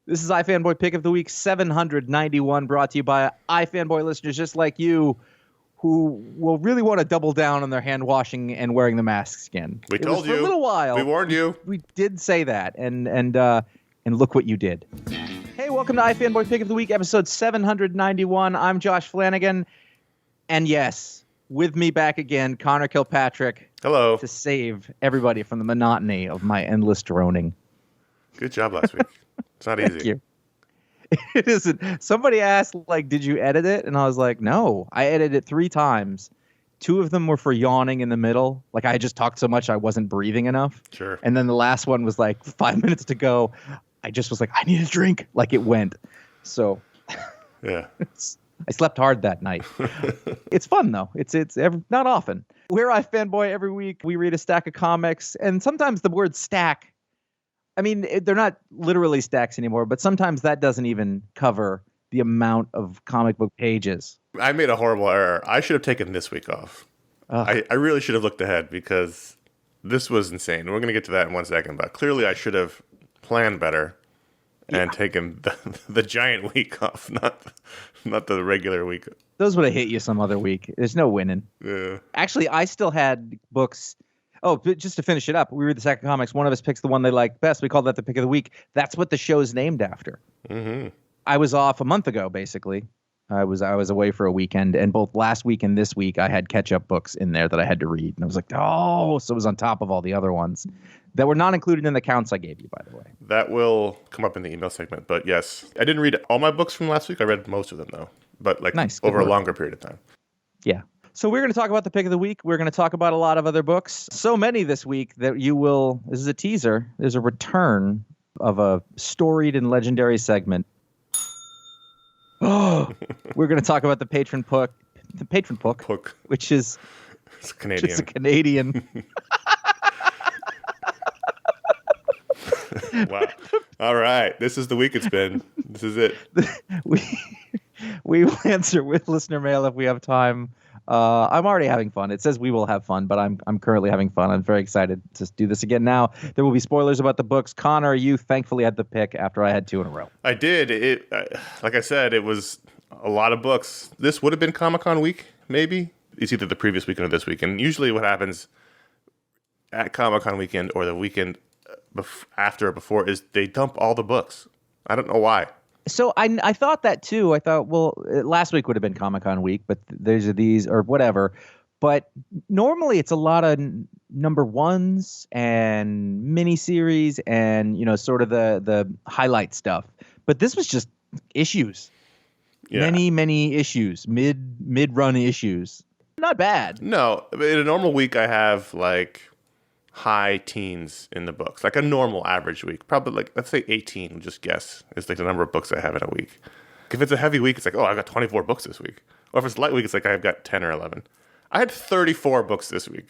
This is iFanboy Pick of the Week 791, brought to you by iFanboy listeners just like you, who will really want to double down on their hand washing and wearing the masks again. We told you. For a little while. We warned you. We did say that, and look what you did. Hey, welcome to iFanboy Pick of the Week, episode 791. I'm Josh Flanagan, and yes, with me back again, Conor Kilpatrick. Hello. To save everybody from the monotony of my endless droning. Good job last week. It's not easy. Thank you. It isn't. Somebody asked, did you edit it? And I was like, no, I edited it 3 times. 2 of them were for yawning in the middle. I had just talked so much I wasn't breathing enough. Sure. And then the last one was 5 minutes to go. I just was I need a drink. It went. So yeah. I slept hard that night. It's fun, though. It's not often. We're iFanboy every week. We read a stack of comics. And sometimes the word stack, they're not literally stacks anymore, but sometimes that doesn't even cover the amount of comic book pages. I made a horrible error. I should have taken this week off. I really should have looked ahead because this was insane. We're going to get to that in 1 second, but clearly I should have planned better and taken the giant week off, not the regular week. Those would have hit you some other week. There's no winning. Yeah. Actually, I still had books. Oh, but just to finish it up, we read the stack of comics. One of us picks the one they like best. We call that the pick of the week. That's what the show's named after. Mm-hmm. I was off a month ago, basically. I was away for a weekend, and both last week and this week, I had catch-up books in there that I had to read. And I was like, oh, so it was on top of all the other ones that were not included in the counts I gave you, by the way. That will come up in the email segment. But yes, I didn't read all my books from last week. I read most of them, though. But nice. Over a longer period of time. Yeah. So we're going to talk about the pick of the week. We're going to talk about a lot of other books. So many this week that you will, this is a teaser, there's a return of a storied and legendary segment. Oh, we're going to talk about the Patron Pick, which is it's Canadian. It's a Canadian. Wow. All right. This is the week it's been. This is it. We will answer with listener mail if we have time. I'm already having fun. It says we will have fun, but I'm currently having fun. I'm very excited to do this again now. There will be spoilers about the books. Connor, you thankfully had the pick after I had 2 in a row. I did. Like I said, it was a lot of books. This would have been Comic-Con week, maybe. It's either the previous weekend or this weekend. Usually what happens at Comic-Con weekend or the weekend after or before is they dump all the books. I don't know why. So I thought that too. I thought, well, last week would have been Comic-Con week, but there's these or whatever. But normally it's a lot of number ones and miniseries and, sort of the highlight stuff. But this was just issues. Yeah. Many issues, mid-run issues. Not bad. No, in a normal week I have high teens in the books, a normal average week. Probably let's say 18, just guess, is the number of books I have in a week. If it's a heavy week, it's I've got 24 books this week. Or if it's a light week, it's I've got 10 or 11. I had 34 books this week.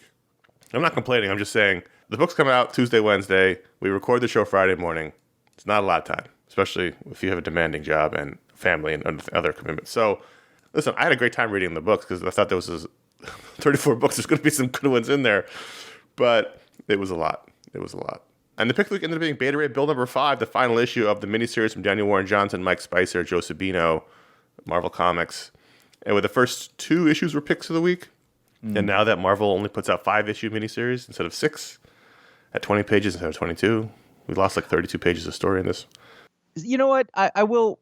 I'm not complaining. I'm just saying the books come out Tuesday, Wednesday. We record the show Friday morning. It's not a lot of time, especially if you have a demanding job and family and other commitments. So, listen, I had a great time reading the books because I thought there was 34 books. There's going to be some good ones in there. But it was a lot. And the pick of the week ended up being Beta Ray Bill number 5, the final issue of the miniseries from Daniel Warren Johnson, Mike Spicer, Joe Sabino, Marvel Comics. And with the first 2 issues were picks of the week. And now that Marvel only puts out 5-issue miniseries instead of 6, at 20 pages instead of 22, we lost 32 pages of story in this. You know what? I will,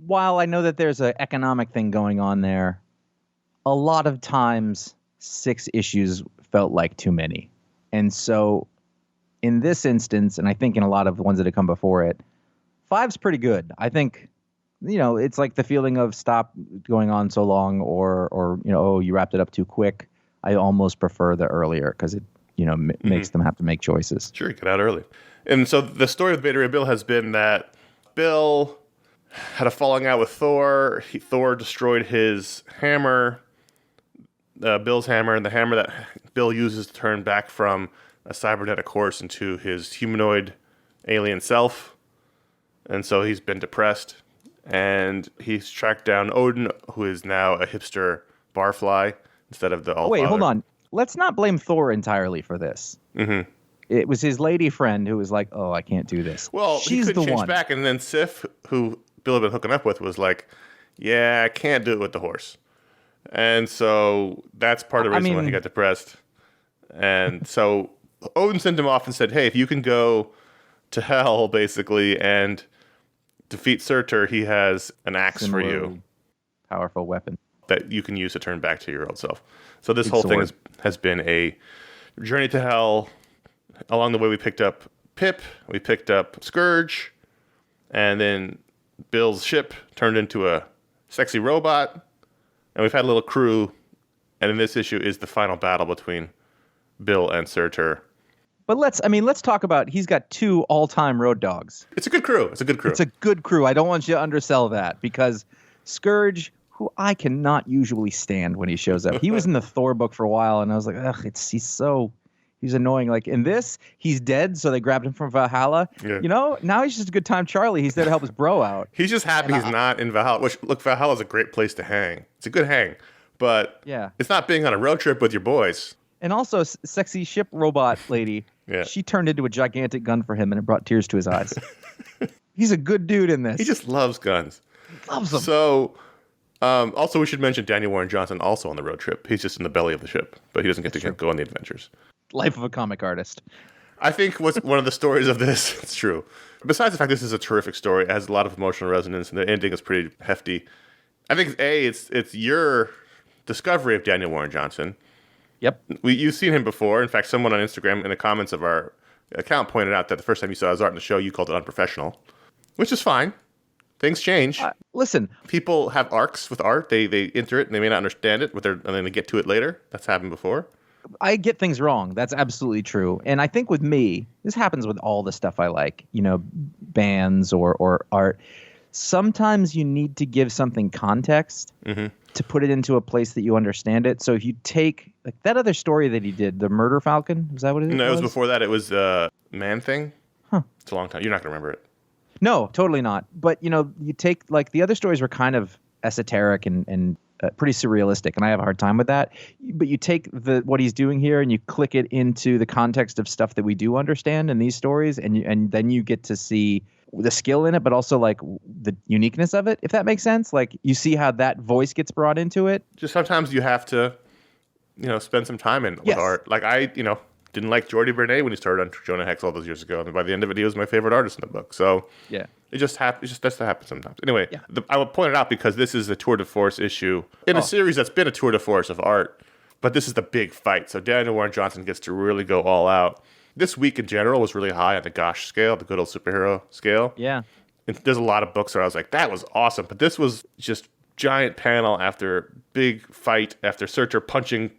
while I know that there's an economic thing going on there, a lot of times 6 issues felt like too many. And so in this instance, and I think in a lot of the ones that have come before it, 5's pretty good. I think, it's the feeling of stop going on so long or oh, you wrapped it up too quick. I almost prefer the earlier because it, makes them have to make choices. Sure, you get out early. And so the story of Beta Ray Bill has been that Bill had a falling out with Thor. Thor destroyed his hammer, Bill's hammer, and the hammer that Bill uses to turn back from a cybernetic horse into his humanoid alien self. And so he's been depressed. And he's tracked down Odin, who is now a hipster barfly instead of the all-father. Wait, hold on. Let's not blame Thor entirely for this. Mm-hmm. It was his lady friend who was like, "Oh, I can't do this." Well, She's he couldn't the change one. back, and then Sif, who Bill had been hooking up with, was like, "Yeah, I can't do it with the horse," and so that's part of the reason why he got depressed. And so Odin sent him off and said, "Hey, if you can go to hell, basically, and defeat Surtur, he has an axe for you, powerful weapon that you can use to turn back to your old self." So this whole thing has been a journey to hell. Along the way, we picked up Pip, we picked up Scourge, and then Bill's ship turned into a sexy robot, and we've had a little crew, and in this issue is the final battle between Bill and Surtur. But let's talk about, he's got 2 all-time road dogs. It's a good crew. It's a good crew. I don't want you to undersell that, because Scourge, who I cannot usually stand when he shows up. He was in the Thor book for a while, and I was like, ugh, he's annoying. Like, in this, he's dead, so they grabbed him from Valhalla. Yeah. Now he's just a good time Charlie. He's there to help his bro out. He's just happy he's not in Valhalla. Which, look, Valhalla's a great place to hang. It's a good hang. But it's not being on a road trip with your boys. And also, sexy ship robot lady, she turned into a gigantic gun for him, and it brought tears to his eyes. He's a good dude in this. He just loves guns. Loves them. So, also, we should mention Daniel Warren Johnson also on the road trip. He's just in the belly of the ship, but he doesn't get to go on the adventures. Life of a comic artist. I think what's one of the stories of this, it's true. Besides the fact this is a terrific story, it has a lot of emotional resonance, and the ending is pretty hefty. I think, it's your discovery of Daniel Warren Johnson. Yep. You've seen him before. In fact, someone on Instagram in the comments of our account pointed out that the first time you saw his art in the show, you called it unprofessional, which is fine. Things change. Listen. People have arcs with art. They enter it and they may not understand it, and then they get to it later. That's happened before. I get things wrong. That's absolutely true. And I think with me, this happens with all the stuff I like, bands or art. Sometimes you need to give something context to put it into a place that you understand it. So if you take like that other story that he did, the Murder Falcon, is that what it was? No, it was before that. It was Man Thing. Huh. It's a long time. You're not going to remember it. No, totally not. But, you take like the other stories were kind of esoteric and pretty surrealistic, and I have a hard time with that. But you take what he's doing here and you click it into the context of stuff that we do understand in these stories, and then you get to see the skill in it, but also like the uniqueness of it, if that makes sense. Like you see how that voice gets brought into it. Just sometimes you have to, spend some time with art. Like I, didn't like Jordi Bernay when he started on Jonah Hex all those years ago, and by the end of it, he was my favorite artist in the book. So it just happens. That's to happen sometimes. Anyway, I would point it out because this is a tour de force issue in a series that's been a tour de force of art, but this is the big fight. So Daniel Warren Johnson gets to really go all out. This week in general was really high on the Gosh scale, the good old superhero scale. Yeah. And there's a lot of books where I was like, that was awesome. But this was just giant panel after big fight after Surtur punching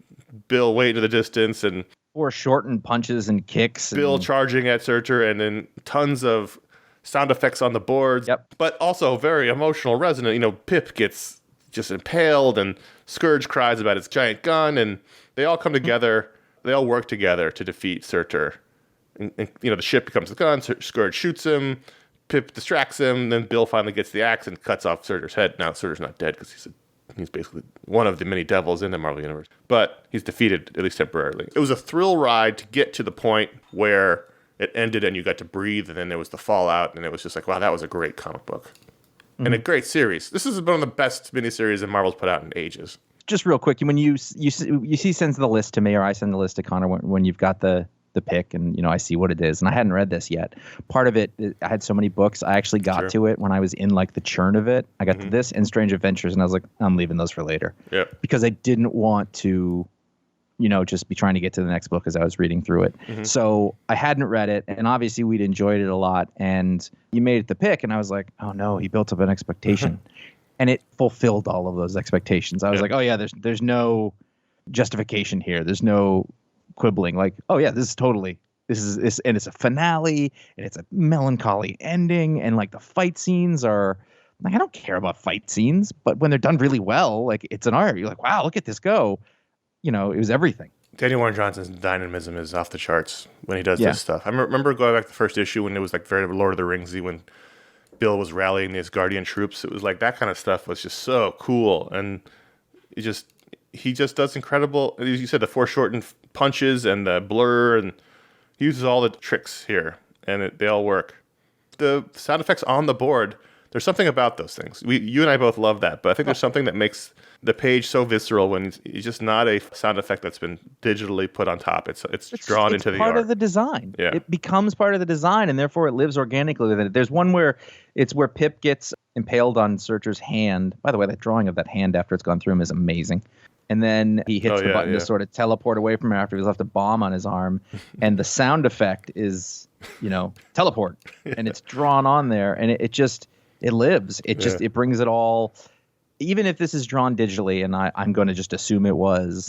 Bill way into the distance and foreshortened punches and kicks. Bill charging at Surtur, and then tons of sound effects on the boards. Yep. But also very emotional, resonant. Pip gets just impaled and Scourge cries about his giant gun, and they all come together. They all work together to defeat Surtur. And, the ship becomes the gun. Scourge shoots him. Pip distracts him. Then Bill finally gets the axe and cuts off Surtur's head. Now Surtur's not dead because he's basically one of the many devils in the Marvel Universe. But he's defeated, at least temporarily. It was a thrill ride to get to the point where it ended and you got to breathe, and then there was the fallout, and it was just like, wow, that was a great comic book. And a great series. This is one of the best miniseries that Marvel's put out in ages. Just real quick, when you see sends the list to me, or I send the list to Connor when you've got the pick, and I see what it is, and I hadn't read this yet. Part of it, I had so many books, I actually got to it when I was in like the churn of it. I got to this and Strange Adventures, and I was like, I'm leaving those for later. Yep. Because I didn't want to, just be trying to get to the next book as I was reading through it. So I hadn't read it, and obviously we'd enjoyed it a lot, and you made it the pick, and I was like, oh no, he built up an expectation. And it fulfilled all of those expectations. I was like, oh yeah, there's no justification here. There's no quibbling. Like, oh yeah, this is and it's a finale, and it's a melancholy ending, and like the fight scenes are like, I don't care about fight scenes, but when they're done really well, like it's an art. You're like, wow, look at this go. It was everything. Daniel Warren Johnson's dynamism is off the charts when he does this stuff. I remember going back to the first issue when it was like very Lord of the Ringsy, when Bill was rallying these Guardian troops. It was like that kind of stuff was just so cool, and he just does incredible. As you said, the foreshortened punches and the blur, and He uses all the tricks here, and they all work. The sound effects on the board, there's something about those things. You and I both love that, but I think there's something that makes the page so visceral when it's just not a sound effect that's been digitally put on top. It's drawn into the art. It's part of the design. Yeah. It becomes part of the design, and therefore it lives organically with it. There's one where Pip gets impaled on Searcher's hand. By the way, that drawing of that hand after it's gone through him is amazing. And then he hits the button to sort of teleport away from him after he's left a bomb on his arm. And the sound effect is, teleport. And it's drawn on there, and it lives. It brings it all. Even if this is drawn digitally, and I'm going to just assume it was,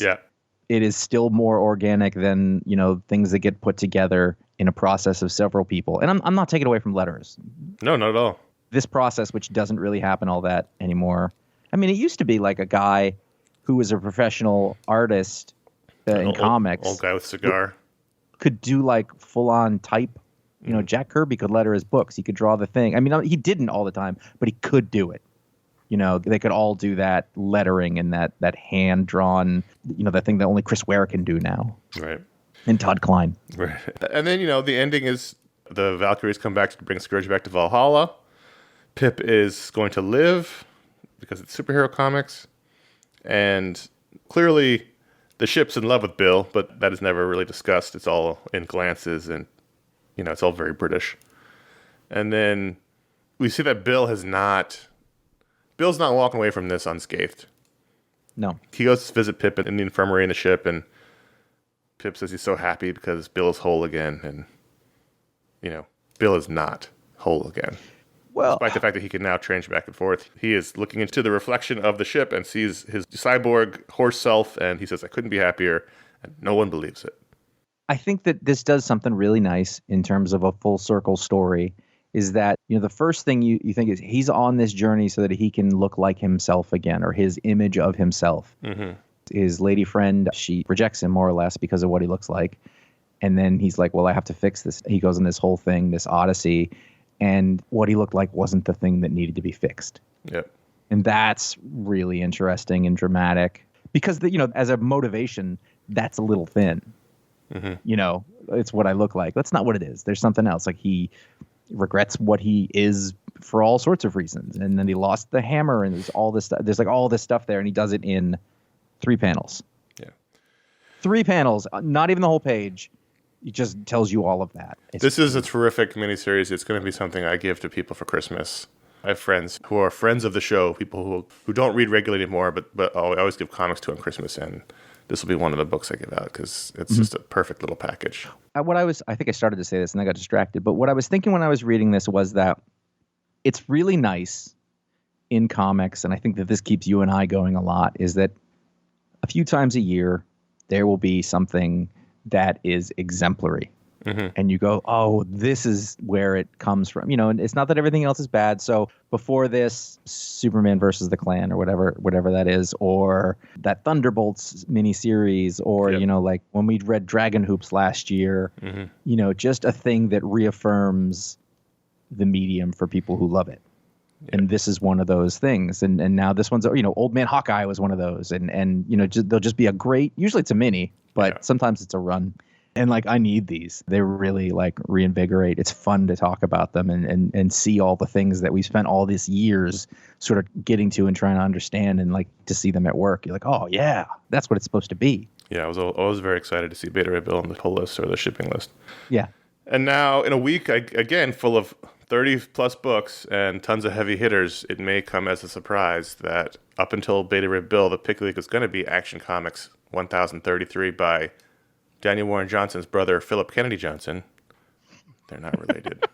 it is still more organic than, things that get put together in a process of several people. And I'm not taking away from letters. No, not at all. This process, which doesn't really happen all that anymore. I mean, it used to be like a guy who was a professional artist in comics. Old guy with cigar. Could do like full-on type. Jack Kirby could letter his books. He could draw the thing. I mean, he didn't all the time, but he could do it. They could all do that lettering and that hand-drawn, that thing that only Chris Ware can do now. Right. And Todd Klein. Right. And then, the ending is the Valkyries come back to bring Scourge back to Valhalla. Pip is going to live because it's superhero comics. And clearly the ship's in love with Bill, but that is never really discussed. It's all in glances and, it's all very British. And then we see that Bill's not walking away from this unscathed. No. He goes to visit Pip in the infirmary in the ship, and Pip says he's so happy because Bill is whole again. And, Bill is not whole again. Well, despite the fact that he can now change back and forth. He is looking into the reflection of the ship and sees his cyborg horse self, and he says, I couldn't be happier, and no one believes it. I think that this does something really nice in terms of a full circle story, is that, the first thing you think is he's on this journey so that he can look like himself again, or his image of himself. Mm-hmm. His lady friend, she rejects him more or less because of what he looks like. And then he's like, well, I have to fix this. He goes on this whole thing, this odyssey, and what he looked like wasn't the thing that needed to be fixed. Yep. And that's really interesting and dramatic because, as a motivation, that's a little thin. Mm-hmm. It's what I look like. That's not what it is. There's something else. Like he regrets what he is for all sorts of reasons. And then he lost the hammer and there's all this stuff. There's like all this stuff there, and he does it in 3 panels. Yeah. 3 panels, not even the whole page. It just tells you all of that. This is a terrific miniseries. It's going to be something I give to people for Christmas. I have friends who are friends of the show, people who don't read regularly anymore, but I always give comics to on Christmas, and this will be one of the books I give out because it's just a perfect little package. I think I started to say this and I got distracted, but what I was thinking when I was reading this was that it's really nice in comics, and I think that this keeps you and I going a lot, is that a few times a year there will be something that is exemplary. Mm-hmm. And you go, oh, this is where it comes from. And it's not that everything else is bad. So before this, Superman versus the Klan or whatever that is, or that Thunderbolts miniseries, or, like when we read Dragon Hoops last year, just a thing that reaffirms the medium for people who love it. Yeah. And this is one of those things. And now this one's, Old Man Hawkeye was one of those. And they'll just be a great, usually it's a mini, but sometimes it's a run. And I need these. They really reinvigorate. It's fun to talk about them and see all the things that we spent all these years sort of getting to and trying to understand, and to see them at work. You're like, oh yeah, that's what it's supposed to be. Yeah, I was always very excited to see Beta Ray Bill on the pull list or the shipping list. Yeah. And now in a week, again, full of 30 plus books and tons of heavy hitters, it may come as a surprise that up until Beta Ray Bill, the pick league is going to be Action Comics 1033 by Daniel Warren Johnson's brother, Philip Kennedy Johnson. They're not related.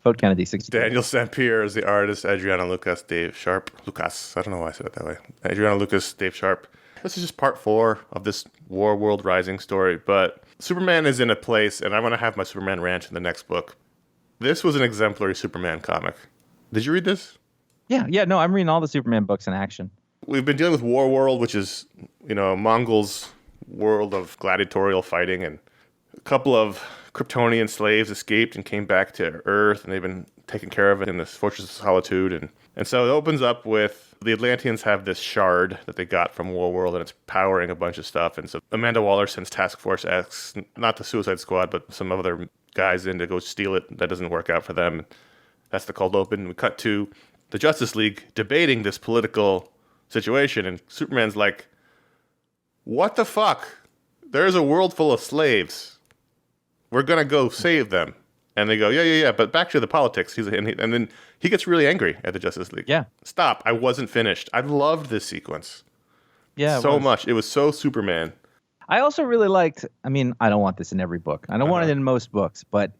Vote Kennedy, 60. Daniel St. Pierre is the artist. Adriana Lucas, Dave Sharp. Lucas. I don't know why I said it that way. Adriana Lucas, Dave Sharp. This is just part 4 of this War World Rising story. But Superman is in a place, and I'm going to have my Superman rant in the next book. This was an exemplary Superman comic. Did you read this? Yeah. No, I'm reading all the Superman books in action. We've been dealing with War World, which is, Mongol's world of gladiatorial fighting, and a couple of Kryptonian slaves escaped and came back to Earth, and they've been taken care of in this Fortress of Solitude. And so it opens up with the Atlanteans have this shard that they got from World, and it's powering a bunch of stuff. And so Amanda Waller sends Task Force X, not the Suicide Squad, but some other guys in to go steal it. That doesn't work out for them. That's the cold open. We cut to the Justice League debating this political situation, and Superman's like, what the fuck? There's a world full of slaves. We're going to go save them. And they go, yeah, but back to the politics. And then he gets really angry at the Justice League. Yeah. Stop. I wasn't finished. I loved this sequence. Yeah. So much. It was so Superman. I also really liked, I mean, I don't want this in every book. I don't want it in most books, but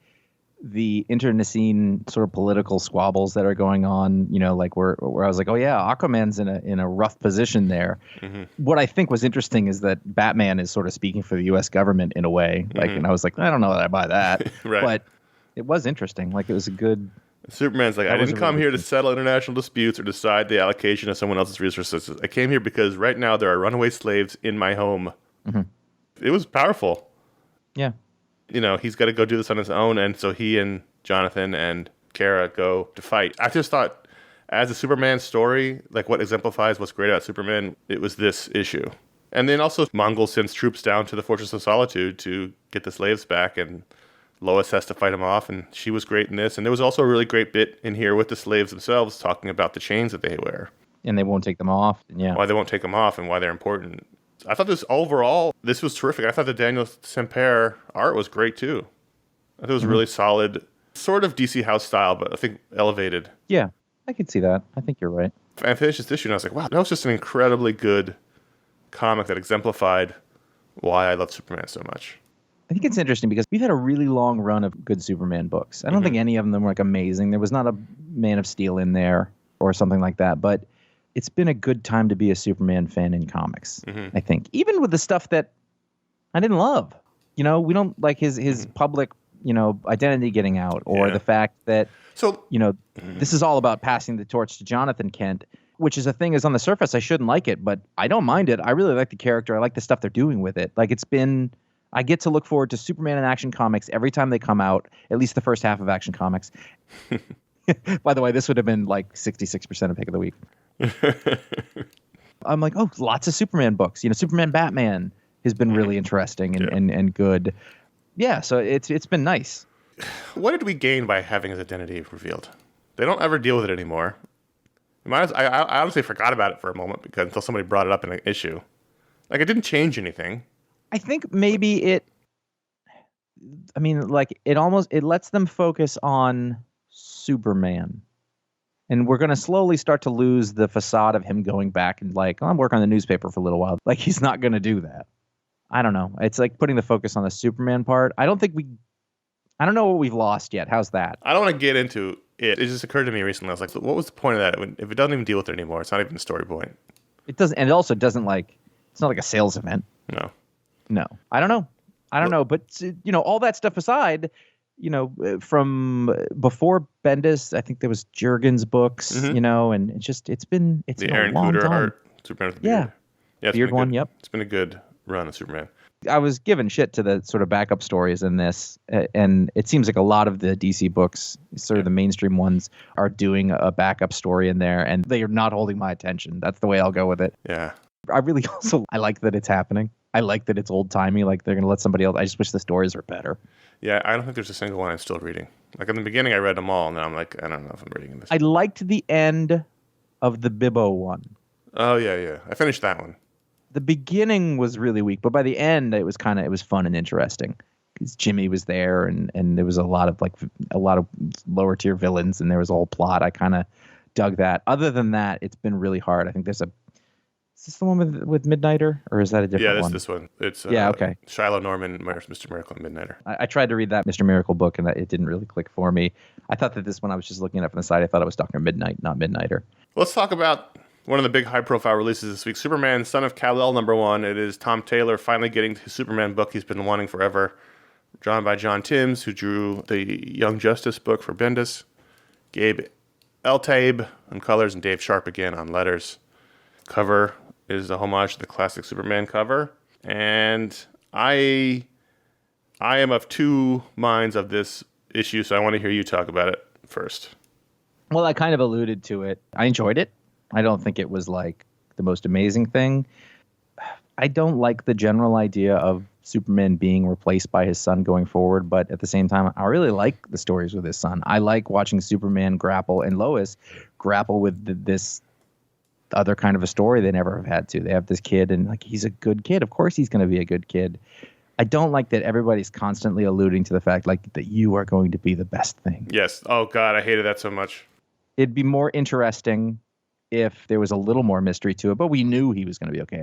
the internecine sort of political squabbles that are going on, you know, like where I was like, oh yeah, Aquaman's in a rough position there. Mm-hmm. What I think was interesting is that Batman is sort of speaking for the U.S. government in a way. Like, and I was like, I don't know that I buy that, right. But it was interesting. Like, it was a good. Superman's like, I didn't come here to settle international disputes or decide the allocation of someone else's resources. I came here because right now there are runaway slaves in my home. Mm-hmm. It was powerful. Yeah. You know, he's got to go do this on his own, and so he and Jonathan and Kara go to fight. I just thought, as a Superman story, like what exemplifies what's great about Superman, it was this issue. And then also Mongol sends troops down to the Fortress of Solitude to get the slaves back, and Lois has to fight them off, and she was great in this. And there was also a really great bit in here with the slaves themselves talking about the chains that they wear. And they won't take them off. Yeah. Why they won't take them off and why they're important. I thought this was terrific. I thought the Daniel Sampere art was great too. I thought it was really solid, sort of DC House style, but I think elevated. Yeah, I could see that. I think you're right. I finished this issue and I was like, wow, that was just an incredibly good comic that exemplified why I love Superman so much. I think it's interesting because we've had a really long run of good Superman books. I don't think any of them were like amazing. There was not a Man of Steel in there or something like that, but it's been a good time to be a Superman fan in comics, I think. Even with the stuff that I didn't love. You know, we don't like his public, you know, identity getting out, or the fact that, you know, this is all about passing the torch to Jonathan Kent, which is a thing is on the surface, I shouldn't like it, but I don't mind it. I really like the character. I like the stuff they're doing with it. Like, I get to look forward to Superman and Action Comics every time they come out, at least the first half of Action Comics. By the way, this would have been like 66% of pick of the week. I'm like, oh, lots of Superman books. You know, Superman Batman has been really interesting and good. Yeah, so it's been nice. What did we gain by having his identity revealed? They don't ever deal with it anymore. I honestly forgot about it for a moment until somebody brought it up in an issue. Like, it didn't change anything. I think maybe it lets them focus on Superman. And we're going to slowly start to lose the facade of him going back and like, I'm working on the newspaper for a little while. Like, he's not going to do that. I don't know. It's like putting the focus on the Superman part. I don't know what we've lost yet. How's that? I don't want to get into it. It just occurred to me recently. I was like, what was the point of that? If it doesn't even deal with it anymore, it's not even a story point. It doesn't, and it also doesn't it's not like a sales event. No. I don't know. But, you know, all that stuff aside, you know, from before Bendis, I think there was Jurgens books, you know, and it's been the been Aaron a long Kuder time. art, Superman with the beard. Yeah, beard one. Yep, it's been a good run of Superman. I was giving shit to the sort of backup stories in this, and it seems like a lot of the DC books, sort of the mainstream ones, are doing a backup story in there, and they are not holding my attention. That's the way I'll go with it. Yeah, I like that it's happening. I like that it's old timey. Like, they're gonna let somebody else. I just wish the stories were better. Yeah, I don't think there's a single one I'm still reading. Like, in the beginning, I read them all, and then I'm like, I don't know if I'm reading this. I liked the end of the Bibbo one. Oh, yeah. I finished that one. The beginning was really weak, but by the end, it was fun and interesting. Because Jimmy was there, and there was a lot of lower tier villains, and there was a whole plot. I kind of dug that. Other than that, it's been really hard. I think is this the one with Midnighter, or is that a different one? Yeah, this one. It's okay. Shiloh Norman, Mr. Miracle, and Midnighter. I tried to read that Mr. Miracle book, and it didn't really click for me. I thought that this one, I was just looking it up on the side. I thought it was Dr. Midnight, not Midnighter. Let's talk about one of the big high-profile releases this week, Superman, Son of Kal-El, #1. It is Tom Taylor finally getting his Superman book he's been wanting forever. Drawn by John Timms, who drew the Young Justice book for Bendis. Gabe Eltaeb on colors, and Dave Sharp again on letters. Cover is a homage to the classic Superman cover. And I I am of two minds of this issue, so I want to hear you talk about it first. Well, I kind of alluded to it. I enjoyed it. I don't think it was like the most amazing thing. I don't like the general idea of Superman being replaced by his son going forward, but at the same time, I really like the stories with his son. I like watching Superman grapple and Lois grapple with this other kind of a story they never have had to. They have this kid, and like he's a good kid. Of course he's going to be a good kid. I don't like that everybody's constantly alluding to the fact like that you are going to be the best thing. Yes. Oh, God, I hated that so much. It'd be more interesting if there was a little more mystery to it, but we knew he was going to be okay.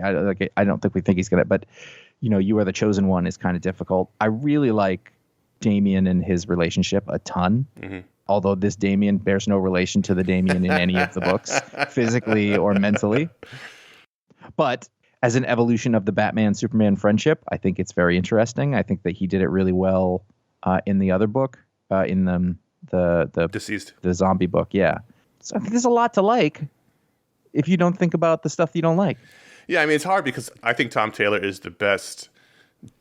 I don't think we think he's going to, but you are the chosen one is kind of difficult. I really like Damian and his relationship a ton. Mm-hmm. Although this Damian bears no relation to the Damian in any of the books, physically or mentally. But as an evolution of the Batman-Superman friendship, I think it's very interesting. I think that he did it really well in the other book, in the Deceased, the zombie book. Yeah. So I think there's a lot to like if you don't think about the stuff that you don't like. Yeah, I mean, it's hard because I think Tom Taylor is the best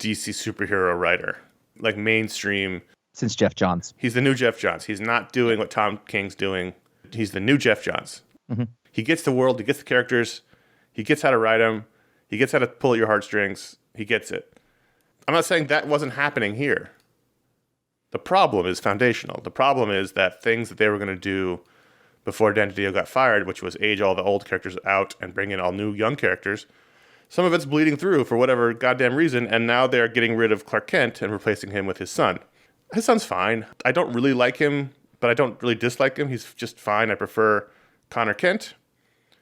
DC superhero writer, like mainstream. Since Jeff Johns. He's the new Jeff Johns. He's not doing what Tom King's doing. He's the new Jeff Johns. Mm-hmm. He gets the world. He gets the characters. He gets how to write them. He gets how to pull at your heartstrings. He gets it. I'm not saying that wasn't happening here. The problem is foundational. The problem is that things that they were going to do before Dan DiDio got fired, which was age all the old characters out and bring in all new young characters, some of it's bleeding through for whatever goddamn reason, and now they're getting rid of Clark Kent and replacing him with his son. His son's fine. I don't really like him, but I don't really dislike him. He's just fine. I prefer Conor Kent,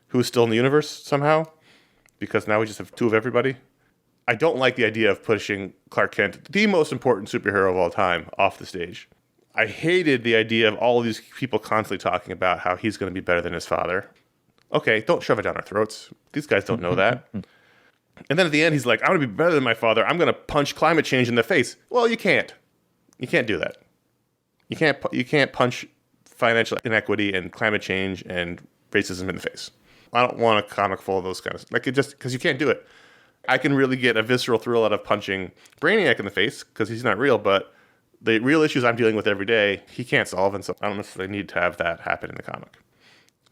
who is still in the universe somehow, because now we just have two of everybody. I don't like the idea of pushing Clark Kent, the most important superhero of all time, off the stage. I hated the idea of all of these people constantly talking about how he's going to be better than his father. Okay, don't shove it down our throats. These guys don't know that. And then at the end, he's like, I'm going to be better than my father. I'm going to punch climate change in the face. Well, you can't. You can't do that. You can't punch financial inequity and climate change and racism in the face. I don't want a comic full of those kind of like it just because you can't do it. I can really get a visceral thrill out of punching Brainiac in the face because he's not real, but the real issues I'm dealing with every day, he can't solve, and so I don't necessarily need to have that happen in the comic.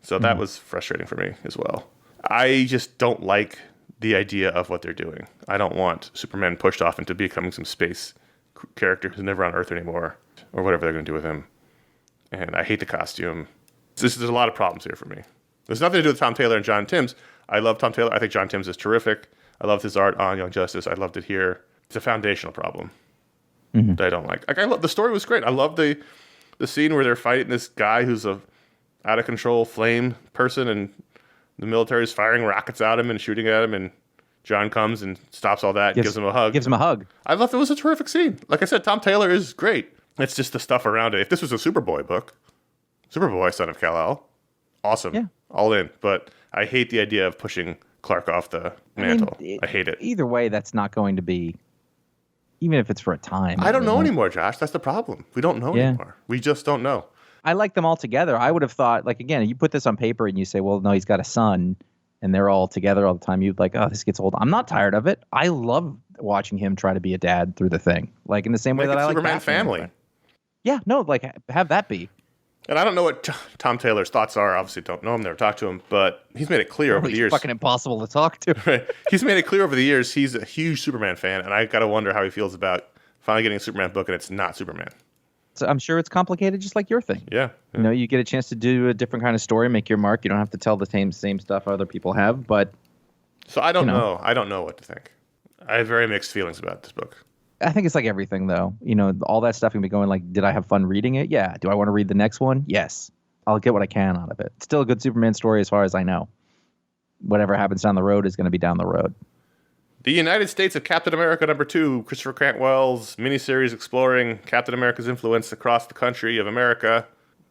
So that was frustrating for me as well. I just don't like the idea of what they're doing. I don't want Superman pushed off into becoming some space character who's never on Earth anymore, or whatever they're going to do with him. And I hate the costume. There's a lot of problems here for me. There's nothing to do with Tom Taylor and John Timms. I love Tom Taylor. I think John Timms is terrific. I loved his art on Young Justice. I loved it here. It's a foundational problem that I don't like. Like I love the story was great. I love the scene where they're fighting this guy who's a out of control flame person, and the military is firing rockets at him and shooting at him, and John comes and stops all that, gives him a hug. Gives him a hug. I thought it was a terrific scene. Like I said, Tom Taylor is great. It's just the stuff around it. If this was a Superboy book, Superboy, son of Kal-El, awesome. Yeah. All in. But I hate the idea of pushing Clark off the mantle. I hate it. Either way, that's not going to be, even if it's for a time. I don't know anymore, Josh. That's the problem. We don't know anymore. We just don't know. I like them all together. I would have thought, like, again, you put this on paper and you say, well, no, he's got a son, and they're all together all the time. You'd like, oh, this gets old. I'm not tired of it. I love watching him try to be a dad through the thing. Like, in the same way that I like Superman family. Yeah, no, like, have that be. And I don't know what Tom Taylor's thoughts are. Obviously, don't know him, never talked to him, but he's made it clear over the years. He's fucking impossible to talk to. Right. He's made it clear over the years he's a huge Superman fan, and I got to wonder how he feels about finally getting a Superman book and it's not Superman. So I'm sure it's complicated, just like your thing. Yeah. You know, you get a chance to do a different kind of story, make your mark. You don't have to tell the same stuff other people have, but... So I don't know. I don't know what to think. I have very mixed feelings about this book. I think it's like everything, though. You know, all that stuff can be going like, did I have fun reading it? Yeah. Do I want to read the next one? Yes. I'll get what I can out of it. It's still a good Superman story as far as I know. Whatever happens down the road is going to be down the road. The United States of Captain America #2, Christopher Cantwell's miniseries exploring Captain America's influence across the country of America,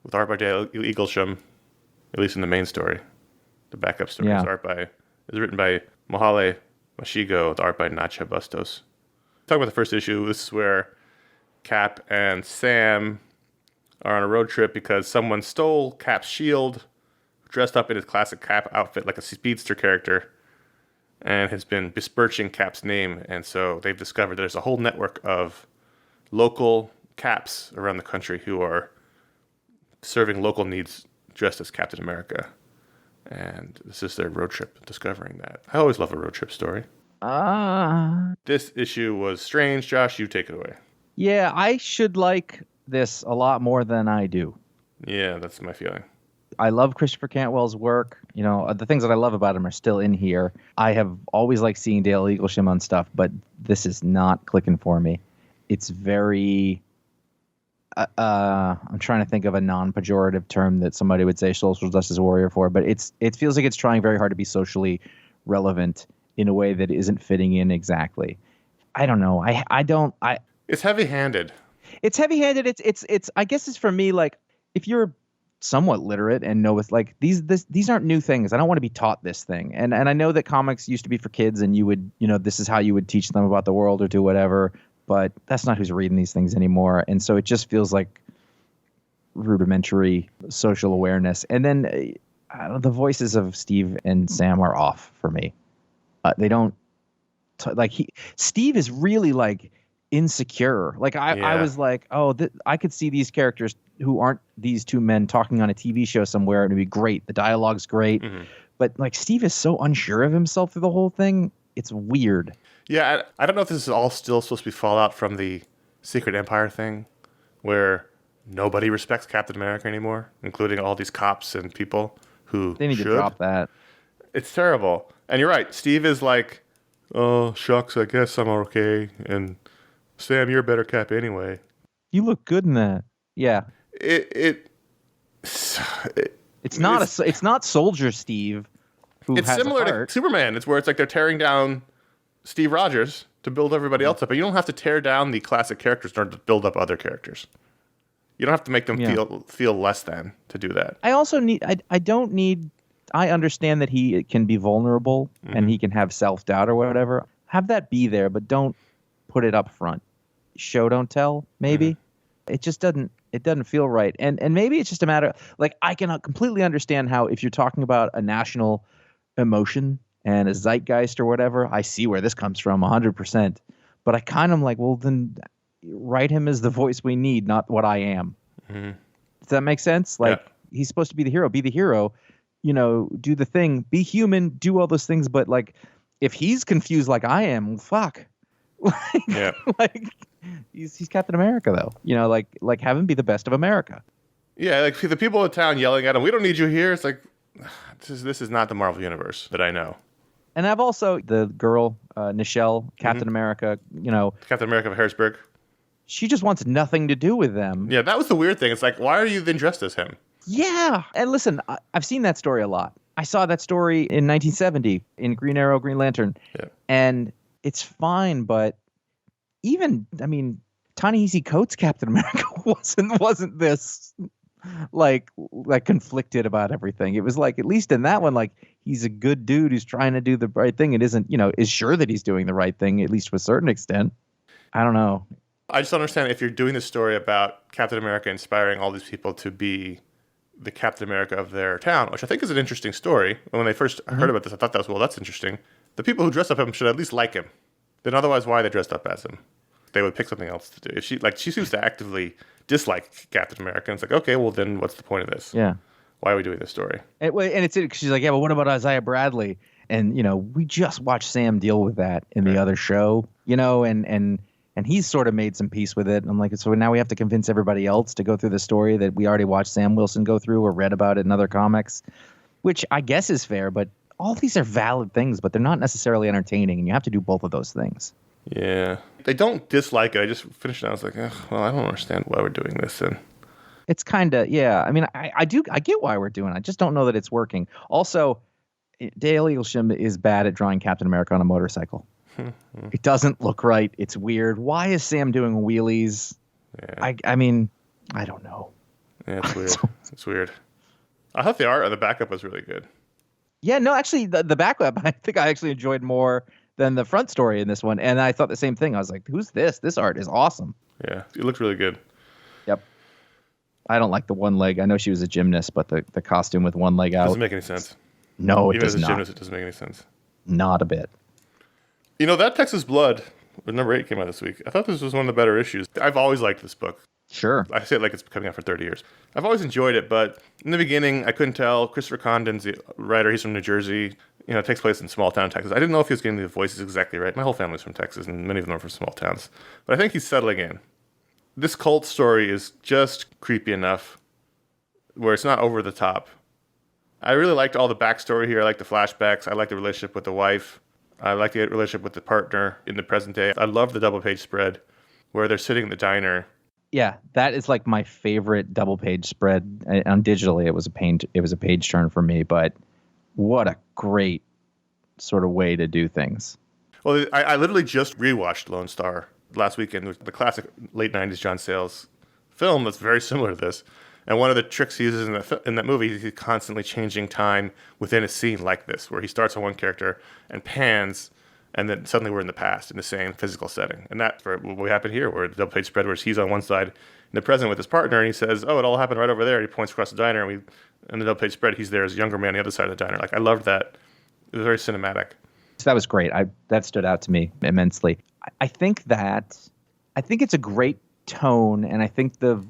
with art by Dale Eaglesham, at least in the main story. The backup story is written by Mohale Mashigo, with art by Nacha Bustos. Talking about the first issue, this is where Cap and Sam are on a road trip because someone stole Cap's shield, dressed up in his classic Cap outfit like a speedster character, and has been besmirching Cap's name. And so they've discovered there's a whole network of local Caps around the country who are serving local needs dressed as Captain America. And this is their road trip, discovering that. I always love a road trip story. This issue was strange. Josh, you take it away. Yeah, I should like this a lot more than I do. Yeah, that's my feeling. I love Christopher Cantwell's work. You know, the things that I love about him are still in here. I have always liked seeing Dale Eaglesham on stuff, but this is not clicking for me. It's very... I'm trying to think of a non-pejorative term that somebody would say social justice warrior for, but it feels like it's trying very hard to be socially relevant in a way that isn't fitting in exactly. I don't know. It's heavy-handed. It's heavy-handed. It's I guess it's for me, like, if you're somewhat literate and know it's like these aren't new things. I don't want to be taught this thing. And I know that comics used to be for kids and you would, this is how you would teach them about the world or do whatever. But that's not who's reading these things anymore. And so it just feels like rudimentary social awareness. And then the voices of Steve and Sam are off for me. They don't Steve is really like insecure. Like I was like, I could see these characters who aren't these two men talking on a TV show somewhere and it'd be great. The dialogue's great. Mm-hmm. But like Steve is so unsure of himself through the whole thing. It's weird. Yeah, I don't know if this is all still supposed to be fallout from the Secret Empire thing, where nobody respects Captain America anymore, including all these cops and people who They need to drop that. It's terrible. And you're right. Steve is like, oh, shucks, I guess I'm okay. And Sam, you're a better Cap anyway. You look good in that. Yeah. It's not Soldier Steve. It's similar to Superman. It's where it's like they're tearing down Steve Rogers to build everybody else up, but you don't have to tear down the classic characters in order to build up other characters. You don't have to make them feel less than to do that. I also I understand that he can be vulnerable and he can have self-doubt or whatever. Have that be there, but don't put it up front. Show, don't tell, maybe. It just doesn't feel right. And maybe it's just a matter like I can completely understand how if you're talking about a national emotion and a zeitgeist or whatever, I see where this comes from 100%. But I kind of like, well, then write him as the voice we need, not what I am. Mm-hmm. Does that make sense? Like he's supposed to be the hero. Be the hero. Do the thing. Be human. Do all those things. But like, if he's confused like I am, well, fuck. Like he's Captain America though. Like have him be the best of America. Yeah, like the people in town yelling at him, "We don't need you here." It's like this is not the Marvel universe that I know. And I've also the girl, Nichelle, Captain America, Captain America of Harrisburg. She just wants nothing to do with them. Yeah, that was the weird thing. It's like, why are you then dressed as him? Yeah. And listen, I've seen that story a lot. I saw that story in 1970 in Green Arrow, Green Lantern. Yeah. And it's fine, but Ta-Nehisi Coates' Captain America wasn't this like conflicted about everything. It was like, at least in that one, like he's a good dude who's trying to do the right thing and isn't, is sure that he's doing the right thing, at least to a certain extent. I don't know. I just don't understand if you're doing this story about Captain America inspiring all these people to be the Captain America of their town, which I think is an interesting story. When they first heard about this, I thought that's interesting. The people who dress up him should at least like him. Then otherwise, why are they dressed up as him? They would pick something else to do. If she seems to actively dislike Captain America, and it's like, okay, well then what's the point of this? Yeah. Why are we doing this story? And she's like, yeah, but what about Isaiah Bradley? And we just watched Sam deal with that in the other show, and he's sort of made some peace with it. And I'm like, so now we have to convince everybody else to go through the story that we already watched Sam Wilson go through or read about it in other comics, which I guess is fair. But all these are valid things, but they're not necessarily entertaining, and you have to do both of those things. Yeah. They don't dislike it. I just finished it. I was like, well, I don't understand why we're doing this then. It's kind of, yeah. I mean, I get why we're doing it. I just don't know that it's working. Also, Dale Eaglesham is bad at drawing Captain America on a motorcycle. It doesn't look right. It's weird. Why is Sam doing wheelies? Yeah. I mean, I don't know. Yeah, it's weird. It's weird. I thought the art on the backup was really good. Yeah, no, actually, the backup, I think I actually enjoyed more than the front story in this one. And I thought the same thing. I was like, who's this? This art is awesome. Yeah, it looked really good. Yep. I don't like the one leg. I know she was a gymnast, but the costume with one leg out. Doesn't make any sense. No, it does not. Even as a gymnast, it doesn't make any sense. Not a bit. That Texas Blood Number 8 came out this week. I thought this was one of the better issues. I've always liked this book. Sure. I say it like it's coming out for 30 years. I've always enjoyed it, but in the beginning, I couldn't tell. Christopher Condon's the writer. He's from New Jersey. It takes place in small town Texas. I didn't know if he was getting the voices exactly right. My whole family's from Texas, and many of them are from small towns. But I think he's settling in. This cult story is just creepy enough where it's not over the top. I really liked all the backstory here. I like the flashbacks. I like the relationship with the wife. I like the relationship with the partner in the present day. I love the double-page spread where they're sitting in the diner. Yeah, that is like my favorite double-page spread. On digitally, it was a page turn for me, but what a great sort of way to do things. Well, I literally just rewatched Lone Star last weekend, the classic late 90s John Sayles film that's very similar to this. And one of the tricks he uses in that movie is he's constantly changing time within a scene like this, where he starts on one character and pans, and then suddenly we're in the past in the same physical setting. And that's what happened here, where the double-page spread, where he's on one side in the present with his partner, and he says, "Oh, it all happened right over there." And he points across the diner, and in the double-page spread, he's there as a younger man on the other side of the diner. Like, I loved that. It was very cinematic. So that was great. That stood out to me immensely. I think it's a great tone, and I think the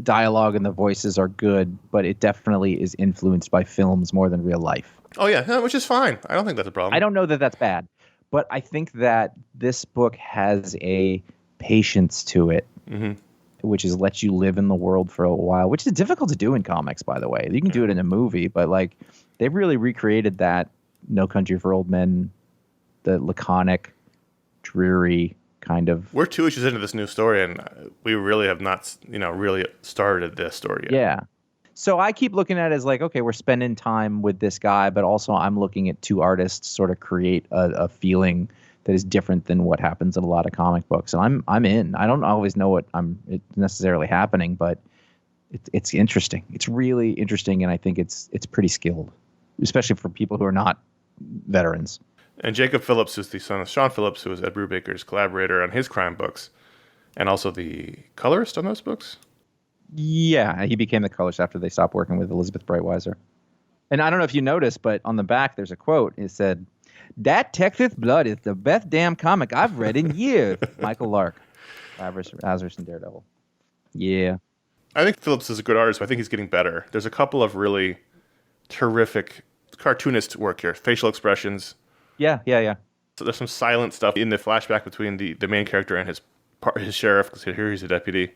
dialogue and the voices are good, but it definitely is influenced by films more than real life. Oh, yeah, which is fine. I don't think that's a problem. I don't know that that's bad, but I think that this book has a patience to it, which is let you live in the world for a while, which is difficult to do in comics, by the way. You can do it in a movie, but like they've really recreated that No Country for Old Men, the laconic, dreary kind of. We're 2 issues into this new story, and we really have not, really started this story yet. Yeah. So I keep looking at it as like, okay, we're spending time with this guy, but also I'm looking at 2 artists sort of create a feeling that is different than what happens in a lot of comic books. And I'm in. I don't always know what it's necessarily happening, but it's interesting. It's really interesting, and I think it's pretty skilled, especially for people who are not veterans. And Jacob Phillips is the son of Sean Phillips, who was Ed Brubaker's collaborator on his crime books, and also the colorist on those books. Yeah, he became the colorist after they stopped working with Elizabeth Brightweiser. And I don't know if you noticed, but on the back there's a quote. It said, "That Texas Blood is the best damn comic I've read in years." Michael Lark, Lazarus and Daredevil. Yeah. I think Phillips is a good artist, but I think he's getting better. There's a couple of really terrific cartoonist work here. Facial expressions. Yeah. So there's some silent stuff in the flashback between the main character and his sheriff, because here he's a deputy,